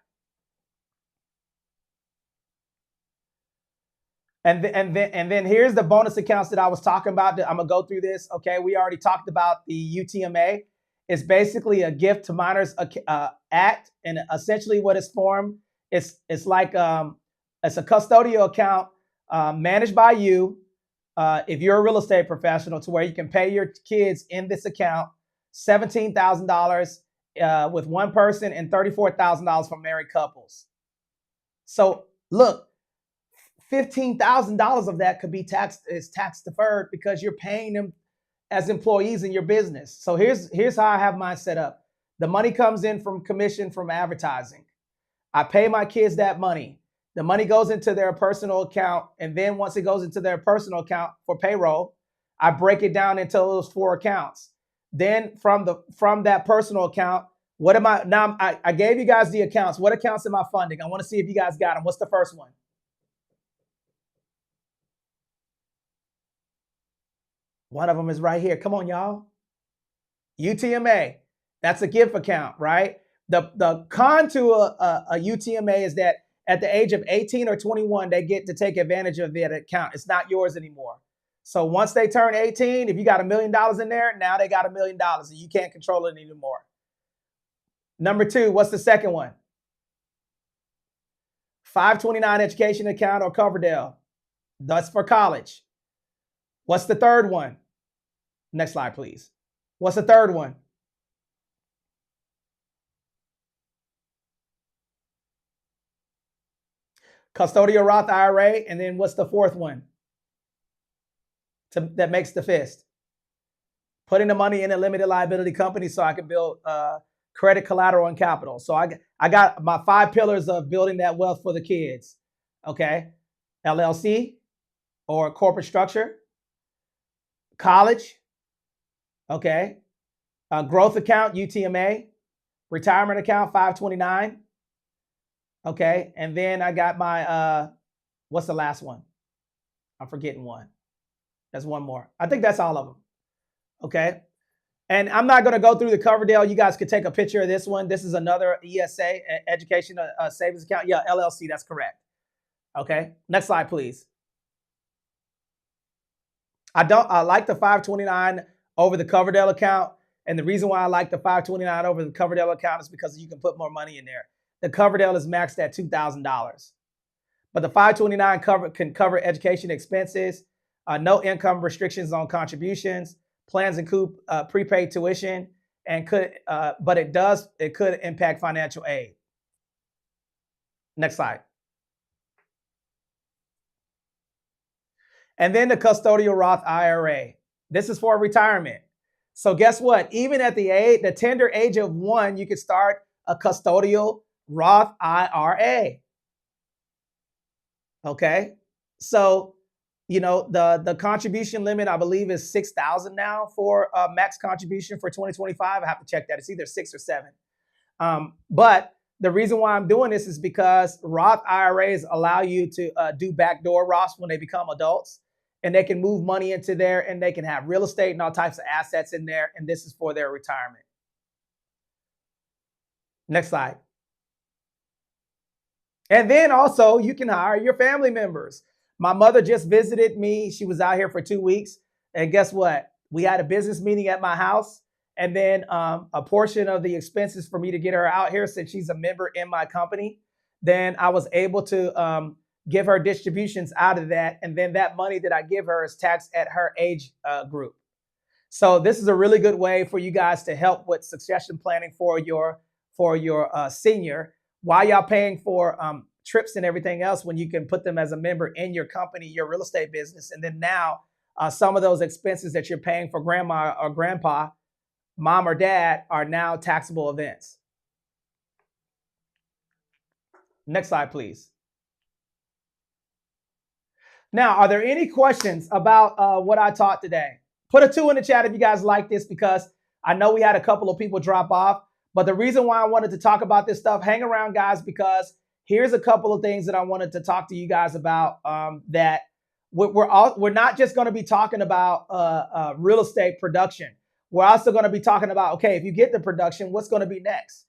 And then here's the bonus accounts that I was talking about. I'm going to go through this. Okay. We already talked about the UTMA. It's basically a gift to minors act. And essentially what it's formed, it's like it's a custodial account managed by you. If you're a real estate professional, to where you can pay your kids in this account $17,000 with one person and $34,000 for married couples. So look, $15,000 of that could be tax deferred because you're paying them as employees in your business. So here's how I have mine set up. The money comes in from commission from advertising. I pay my kids that money. The money goes into their personal account. And then once it goes into their personal account for payroll, I break it down into those 4 accounts. Then from that personal account, what am I now? I gave you guys the accounts. What accounts am I funding? I want to see if you guys got them. What's the first one? One of them is right here. Come on, y'all. UTMA. That's a gift account, right? The con to a UTMA is that at the age of 18 or 21, they get to take advantage of that account. It's not yours anymore. So once they turn 18, if you got $1 million in there, now they got $1 million and you can't control it anymore. Number 2, what's the second one? 529 education account or Coverdell. That's for college. What's the third one? Next slide, please. What's the third one? Custodial Roth IRA. And then what's the fourth one? That makes the fist. Putting the money in a limited liability company so I can build credit, collateral, and capital. So I got my 5 pillars of building that wealth for the kids. Okay. LLC or corporate structure. College. Okay. Growth account, UTMA. Retirement account, 529. Okay. And then I got my, what's the last one? I'm forgetting one. There's one more. I think that's all of them. Okay. And I'm not going to go through the Coverdell. You guys could take a picture of this one. This is another ESA, Education Savings Account. Yeah, LLC. That's correct. Okay. Next slide, please. I like the 529 over the Coverdell account. And the reason why I like the 529 over the Coverdell account is because you can put more money in there. The Coverdell is maxed at $2,000. But the 529 can cover education expenses, no income restrictions on contributions, plans include prepaid tuition, and but it could impact financial aid. Next slide. And then the custodial Roth IRA. This is for retirement. So guess what? Even at the tender age of 1, you could start a custodial Roth IRA. Okay. So, the contribution limit, I believe, is $6,000 now for max contribution for 2025. I have to check that. It's either 6 or 7. But the reason why I'm doing this is because Roth IRAs allow you to do backdoor Roths when they become adults, and they can move money into there, and they can have real estate and all types of assets in there. And this is for their retirement. Next slide. And then also you can hire your family members. My mother just visited me. She was out here for 2 weeks. And guess what? We had a business meeting at my house. And then a portion of the expenses for me to get her out here, since she's a member in my company, then I was able to give her distributions out of that. And then that money that I give her is taxed at her age group. So this is a really good way for you guys to help with succession planning for your senior, while y'all paying for trips and everything else, when you can put them as a member in your company, your real estate business. And then now some of those expenses that you're paying for grandma or grandpa, mom or dad, are now taxable events. Next slide, please. Now, are there any questions about what I taught today? Put a 2 in the chat if you guys like this, because I know we had a couple of people drop off. But the reason why I wanted to talk about this stuff, hang around, guys, because here's a couple of things that I wanted to talk to you guys about that we're not just going to be talking about real estate production. We're also going to be talking about, okay, if you get the production, what's going to be next?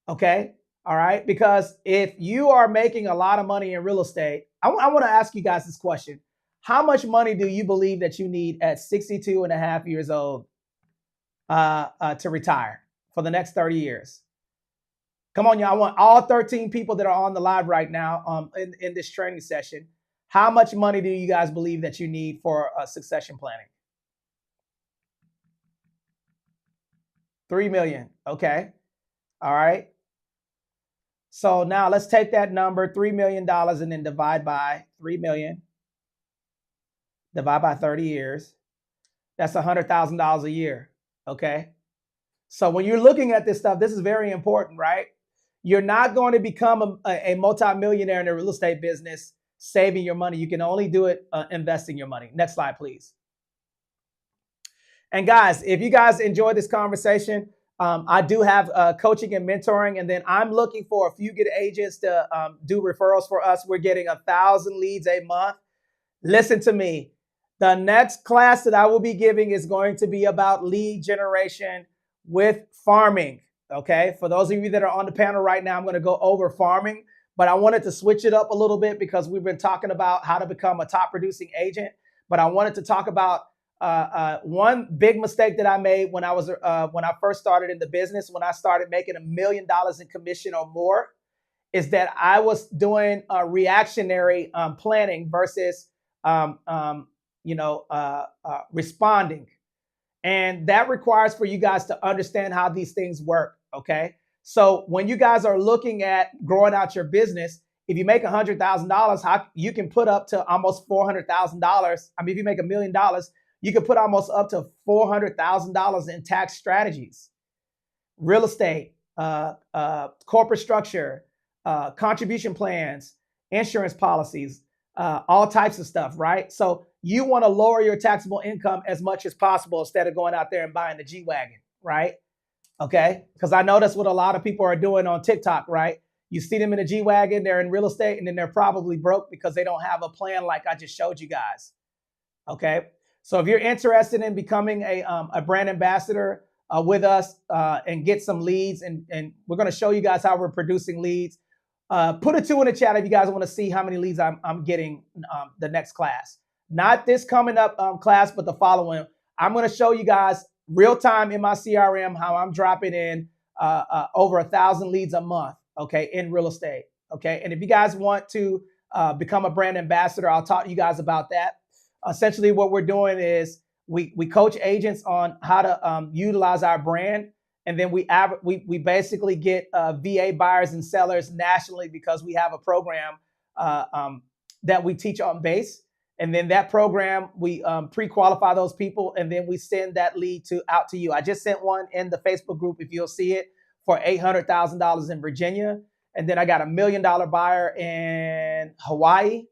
Okay. All right. Because if you are making a lot of money in real estate, I want to ask you guys this question. How much money do you believe that you need at 62 and a half years old to retire for the next 30 years? Come on, y'all. I want all 13 people that are on the live right now in this training session. How much money do you guys believe that you need for succession planning? 3 million. Okay. All right. So now let's take that number, $3 million, and then divide by 3 million. Divide by 30 years. That's $100,000 a year. Okay. So when you're looking at this stuff, this is very important, right? You're not going to become a multimillionaire in the real estate business saving your money. You can only do it investing your money. Next slide, please. And guys, if you guys enjoy this conversation, I do have coaching and mentoring, and then I'm looking for a few good agents to do referrals for us. We're getting 1,000 leads a month. Listen to me. The next class that I will be giving is going to be about lead generation with farming. Okay. For those of you that are on the panel right now, I'm going to go over farming, but I wanted to switch it up a little bit because we've been talking about how to become a top producing agent. But I wanted to talk about one big mistake that I made when I first started in the business, when I started making $1 million in commission or more, is that I was doing reactionary planning versus responding. And that requires for you guys to understand how these things work. Okay. So when you guys are looking at growing out your business, if you make $100,000, you can put up to almost $400,000. I mean, if you make $1 million, you can put almost up to $400,000 in tax strategies, real estate, corporate structure, contribution plans, insurance policies, all types of stuff, right? So you want to lower your taxable income as much as possible instead of going out there and buying the G-Wagon, right? Okay, because I know that's what a lot of people are doing on TikTok, right? You see them in a G-Wagon, they're in real estate, and then they're probably broke because they don't have a plan like I just showed you guys. Okay, so if you're interested in becoming a brand ambassador with us and get some leads, and we're going to show you guys how we're producing leads. Put a 2 in the chat if you guys want to see how many leads I'm getting the next class. Not this coming up class, but the following. I'm going to show you guys real time in my CRM how I'm dropping in over 1,000 leads a month, okay, in real estate, okay? And if you guys want to become a brand ambassador, I'll talk to you guys about that. Essentially, what we're doing is we coach agents on how to utilize our brand. And then we basically get VA buyers and sellers nationally because we have a program that we teach on base. And then that program, we pre-qualify those people, and then we send that lead out to you. I just sent one in the Facebook group, if you'll see it, for $800,000 in Virginia. And then I got $1 million buyer in Hawaii.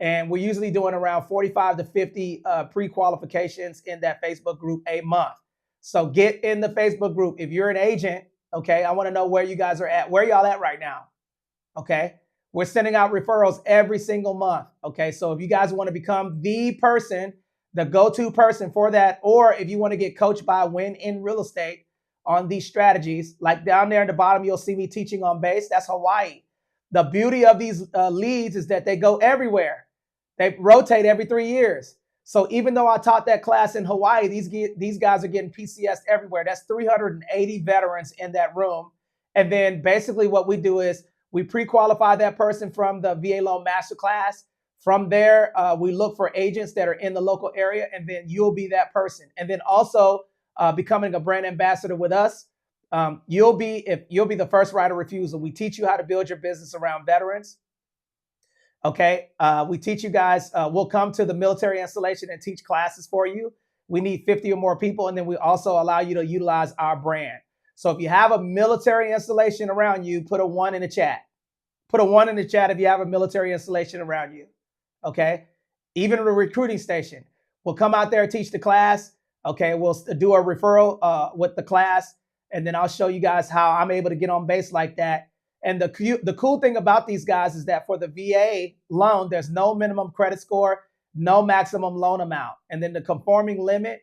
And we're usually doing around 45 to 50 pre-qualifications in that Facebook group a month. So get in the Facebook group. If you're an agent, okay, I want to know where you guys are at. Where y'all at right now? Okay. We're sending out referrals every single month. Okay. So if you guys want to become the person, the go-to person for that, or if you want to get coached by Win in Real Estate on these strategies, like down there at the bottom, you'll see me teaching on base. That's Hawaii. The beauty of these leads is that they go everywhere. They rotate every 3 years. So even though I taught that class in Hawaii, these guys are getting PCS everywhere. That's 380 veterans in that room. And then basically what we do is we pre-qualify that person from the VA Loan Masterclass. From there, we look for agents that are in the local area, and then you'll be that person. And then also becoming a brand ambassador with us, you'll be the first right of refusal. We teach you how to build your business around veterans. Okay, we teach you guys, we'll come to the military installation and teach classes for you. We need 50 or more people, and then we also allow you to utilize our brand. So if you have a military installation around you, put a 1 in the chat. Put a 1 in the chat if you have a military installation around you. Okay, even a recruiting station. We'll come out there and teach the class. Okay, we'll do a referral with the class, and then I'll show you guys how I'm able to get on base like that. And the cool thing about these guys is that for the VA loan, there's no minimum credit score, no maximum loan amount. And then the conforming limit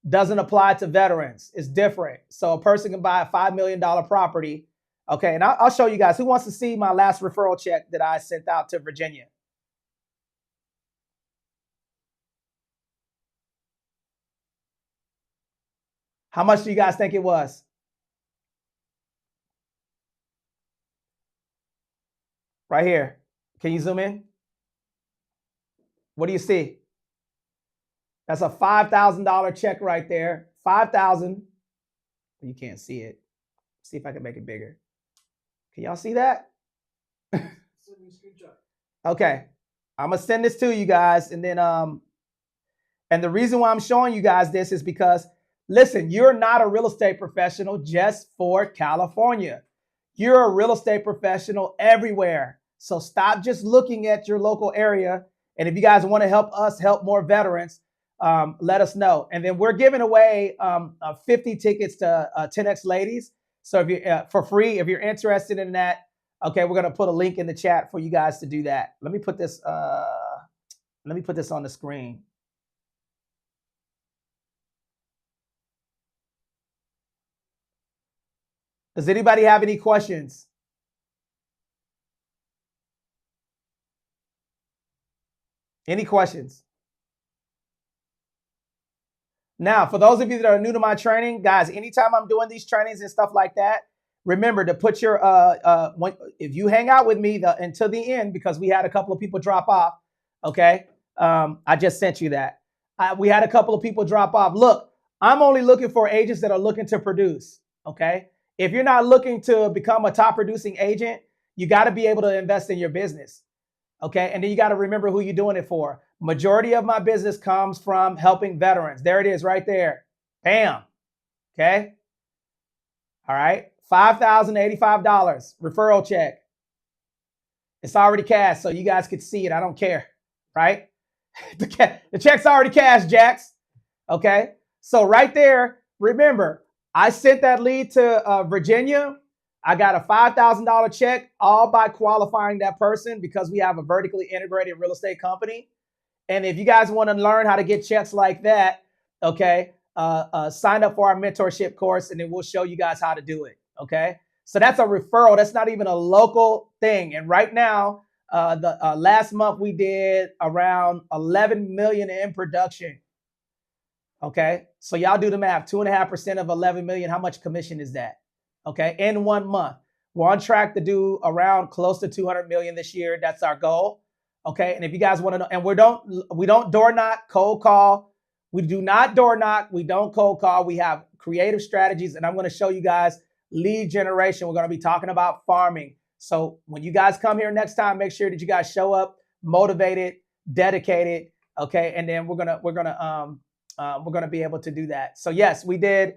doesn't apply to veterans. It's different. So a person can buy a $5 million property. Okay, and I'll show you guys. Who wants to see my last referral check that I sent out to Virginia? How much do you guys think it was? Right here. Can you zoom in? What do you see? That's a $5,000 check right there. $5,000. You can't see it. See if I can make it bigger. Can y'all see that? Okay. I'm gonna send this to you guys, and then and the reason why I'm showing you guys this is because, listen, you're not a real estate professional just for California. You're a real estate professional everywhere. So stop just looking at your local area. And if you guys want to help us help more veterans, let us know. And then we're giving away 50 tickets to 10X Ladies. So if you for free, if you're interested in that, okay, we're gonna put a link in the chat for you guys to do that. Let me put this on the screen. Does anybody have any questions? Any questions? Now, for those of you that are new to my training, guys, anytime I'm doing these trainings and stuff like that, remember to put your, if you hang out with me until the end, because we had a couple of people drop off, okay? I just sent you that. We had a couple of people drop off. Look, I'm only looking for agents that are looking to produce, okay? If you're not looking to become a top producing agent, you got to be able to invest in your business. Okay. And then you got to remember who you're doing it for. Majority of my business comes from helping veterans. There it is right there. Bam. Okay. All right. $5,085 referral check. It's already cashed, so you guys could see it. I don't care. Right. The check's already cashed, Jax. Okay. So right there, remember, I sent that lead to Virginia. I got a $5,000 check, all by qualifying that person, because we have a vertically integrated real estate company. And if you guys want to learn how to get checks like that, okay, sign up for our mentorship course, and then we'll show you guys how to do it. Okay. So that's a referral. That's not even a local thing. And right now, last month we did around 11 million in production. Okay, so y'all do the math. 2.5% of 11 million. How much commission is that? Okay, in 1 month. We're on track to do around close to 200 million this year. That's our goal. Okay, and if you guys want to know, and we don't door knock, cold call. We do not door knock. We don't cold call. We have creative strategies, and I'm going to show you guys lead generation. We're going to be talking about farming. So when you guys come here next time, make sure that you guys show up motivated, dedicated. Okay, and then we're gonna be able to do that. So yes, we did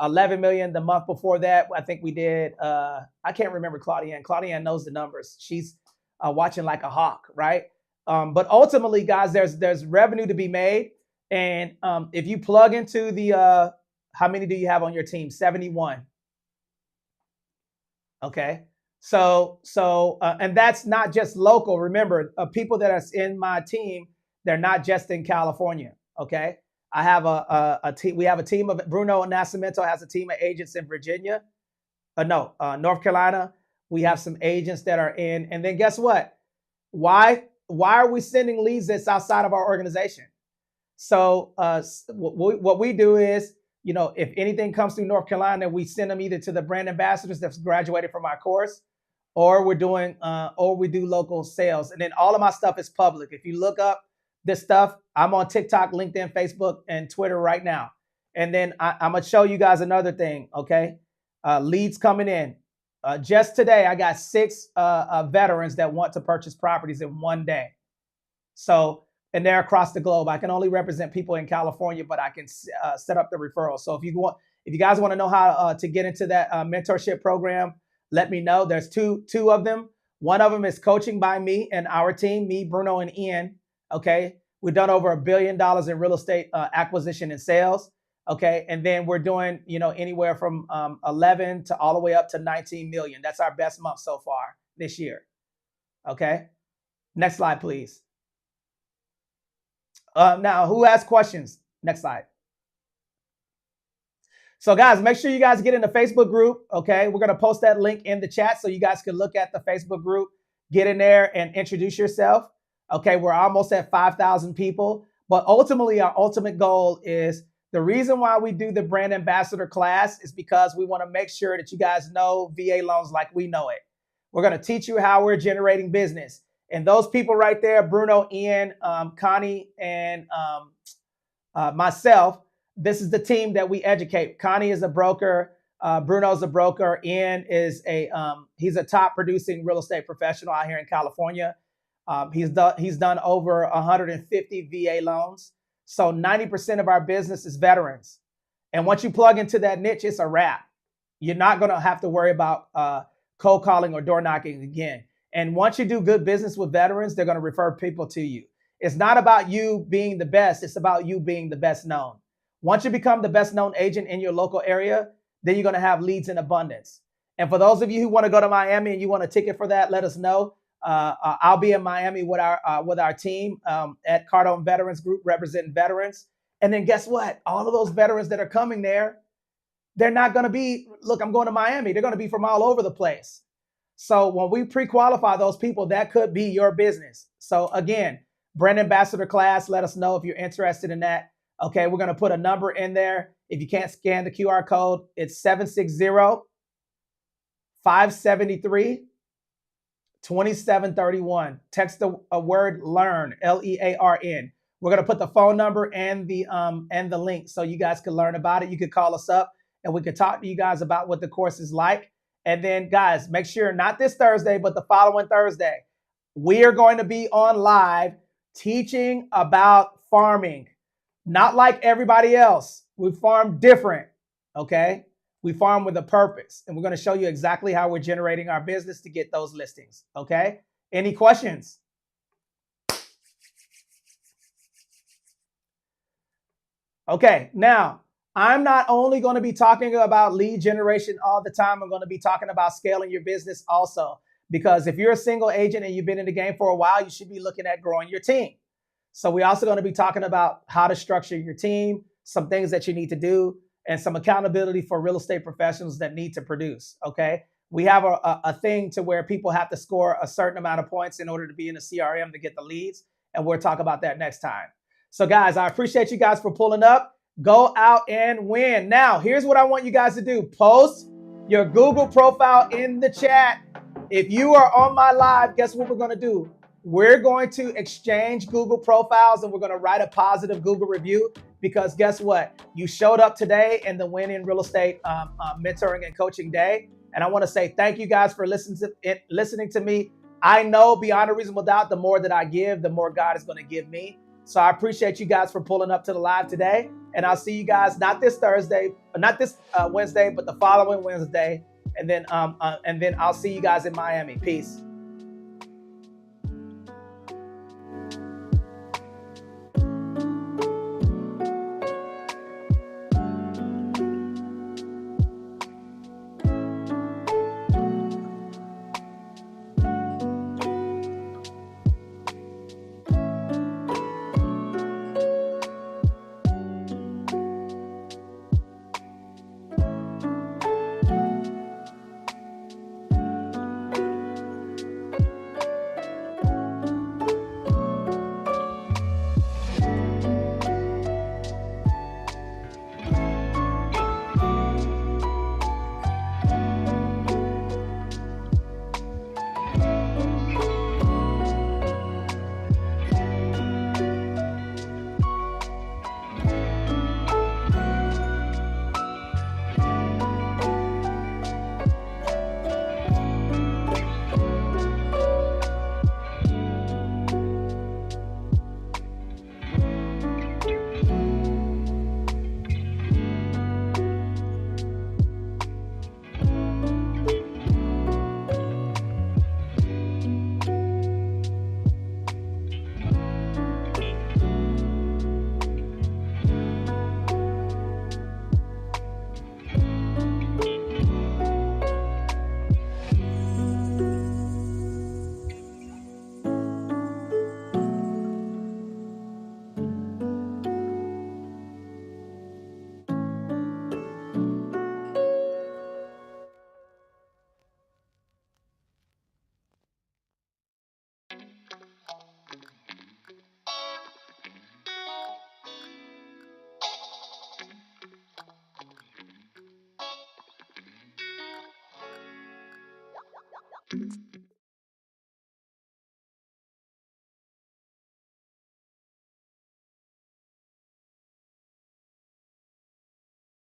11 million the month before that. I think we did. I can't remember Claudienne. Claudienne knows the numbers. She's watching like a hawk, right? But ultimately, guys, there's revenue to be made, and if you plug into the how many do you have on your team? 71. Okay. So and that's not just local. Remember, people that are in my team, they're not just in California. Okay. I have a team. We have a team of Bruno Nascimento has a team of agents in Virginia. North Carolina. We have some agents that are in. And then guess what? Why? why are we sending leads that's outside of our organization? So what we do is, you know, if anything comes through North Carolina, we send them either to the brand ambassadors that's graduated from our course, or we do local sales. And then all of my stuff is public. If you look up this stuff, I'm on TikTok, LinkedIn, Facebook, and Twitter right now. And then I'm gonna show you guys another thing, okay? Leads coming in. Just today, I got 6 veterans that want to purchase properties in one day. So, and they're across the globe. I can only represent people in California, but I can set up the referral. So if you guys want to know how to get into that mentorship program, let me know. There's two of them. One of them is coaching by me and our team, me, Bruno, and Ian. Okay, we've done over $1 billion in real estate acquisition and sales. Okay, and then we're doing, you know, anywhere from 11 to all the way up to 19 million. That's our best month so far this year. Okay, next slide, please. Now, who has questions? Next slide. So guys, make sure you guys get in the Facebook group, okay? We're gonna post that link in the chat so you guys can look at the Facebook group, get in there and introduce yourself. Okay, we're almost at 5,000 people, but ultimately our ultimate goal is, the reason why we do the brand ambassador class is because we wanna make sure that you guys know VA loans like we know it. We're gonna teach you how we're generating business. And those people right there, Bruno, Ian, Connie, and myself, this is the team that we educate. Connie is a broker. Bruno's a broker. Ian is he's a top producing real estate professional out here in California. He's done over 150 VA loans. So 90% of our business is veterans. And once you plug into that niche, it's a wrap. You're not gonna have to worry about cold calling or door knocking again. And once you do good business with veterans, they're gonna refer people to you. It's not about you being the best, it's about you being the best known. Once you become the best known agent in your local area, then you're gonna have leads in abundance. And for those of you who wanna go to Miami and you want a ticket for that, let us know. I'll be in Miami with our team at Cardone Veterans Group, representing veterans. And then guess what? All of those veterans that are coming there, they're not gonna be, look, I'm going to Miami. They're gonna be from all over the place. So when we pre-qualify those people, that could be your business. So again, brand ambassador class, let us know if you're interested in that. Okay, we're gonna put a number in there. If you can't scan the QR code, it's 760-573-2731. Text the word LEARN, LEARN. We're gonna put the phone number and the link so you guys can learn about it. You could call us up and we could talk to you guys about what the course is like. And then guys, make sure not this Thursday, but the following Thursday, we are going to be on live teaching about farming. Not like everybody else. We farm different, okay? We farm with a purpose. And we're going to show you exactly how we're generating our business to get those listings, okay? Any questions? Okay, now, I'm not only going to be talking about lead generation all the time, I'm going to be talking about scaling your business also. Because if you're a single agent and you've been in the game for a while, you should be looking at growing your team. So we're also going to be talking about how to structure your team, some things that you need to do, and some accountability for real estate professionals that need to produce, okay? We have a thing to where people have to score a certain amount of points in order to be in the CRM to get the leads, and we'll talk about that next time. So guys, I appreciate you guys for pulling up. Go out and win. Now, here's what I want you guys to do. Post your Google profile in the chat. If you are on my live, guess what we're going to do? We're going to exchange Google profiles and we're going to write a positive Google review, because guess what? You showed up today in the Win in Real Estate Mentoring and Coaching Day. And I want to say thank you guys for listening to me. I know beyond a reasonable doubt, the more that I give, the more God is going to give me. So I appreciate you guys for pulling up to the live today. And I'll see you guys not this Thursday, not this Wednesday, but the following Wednesday. And then I'll see you guys in Miami. Peace.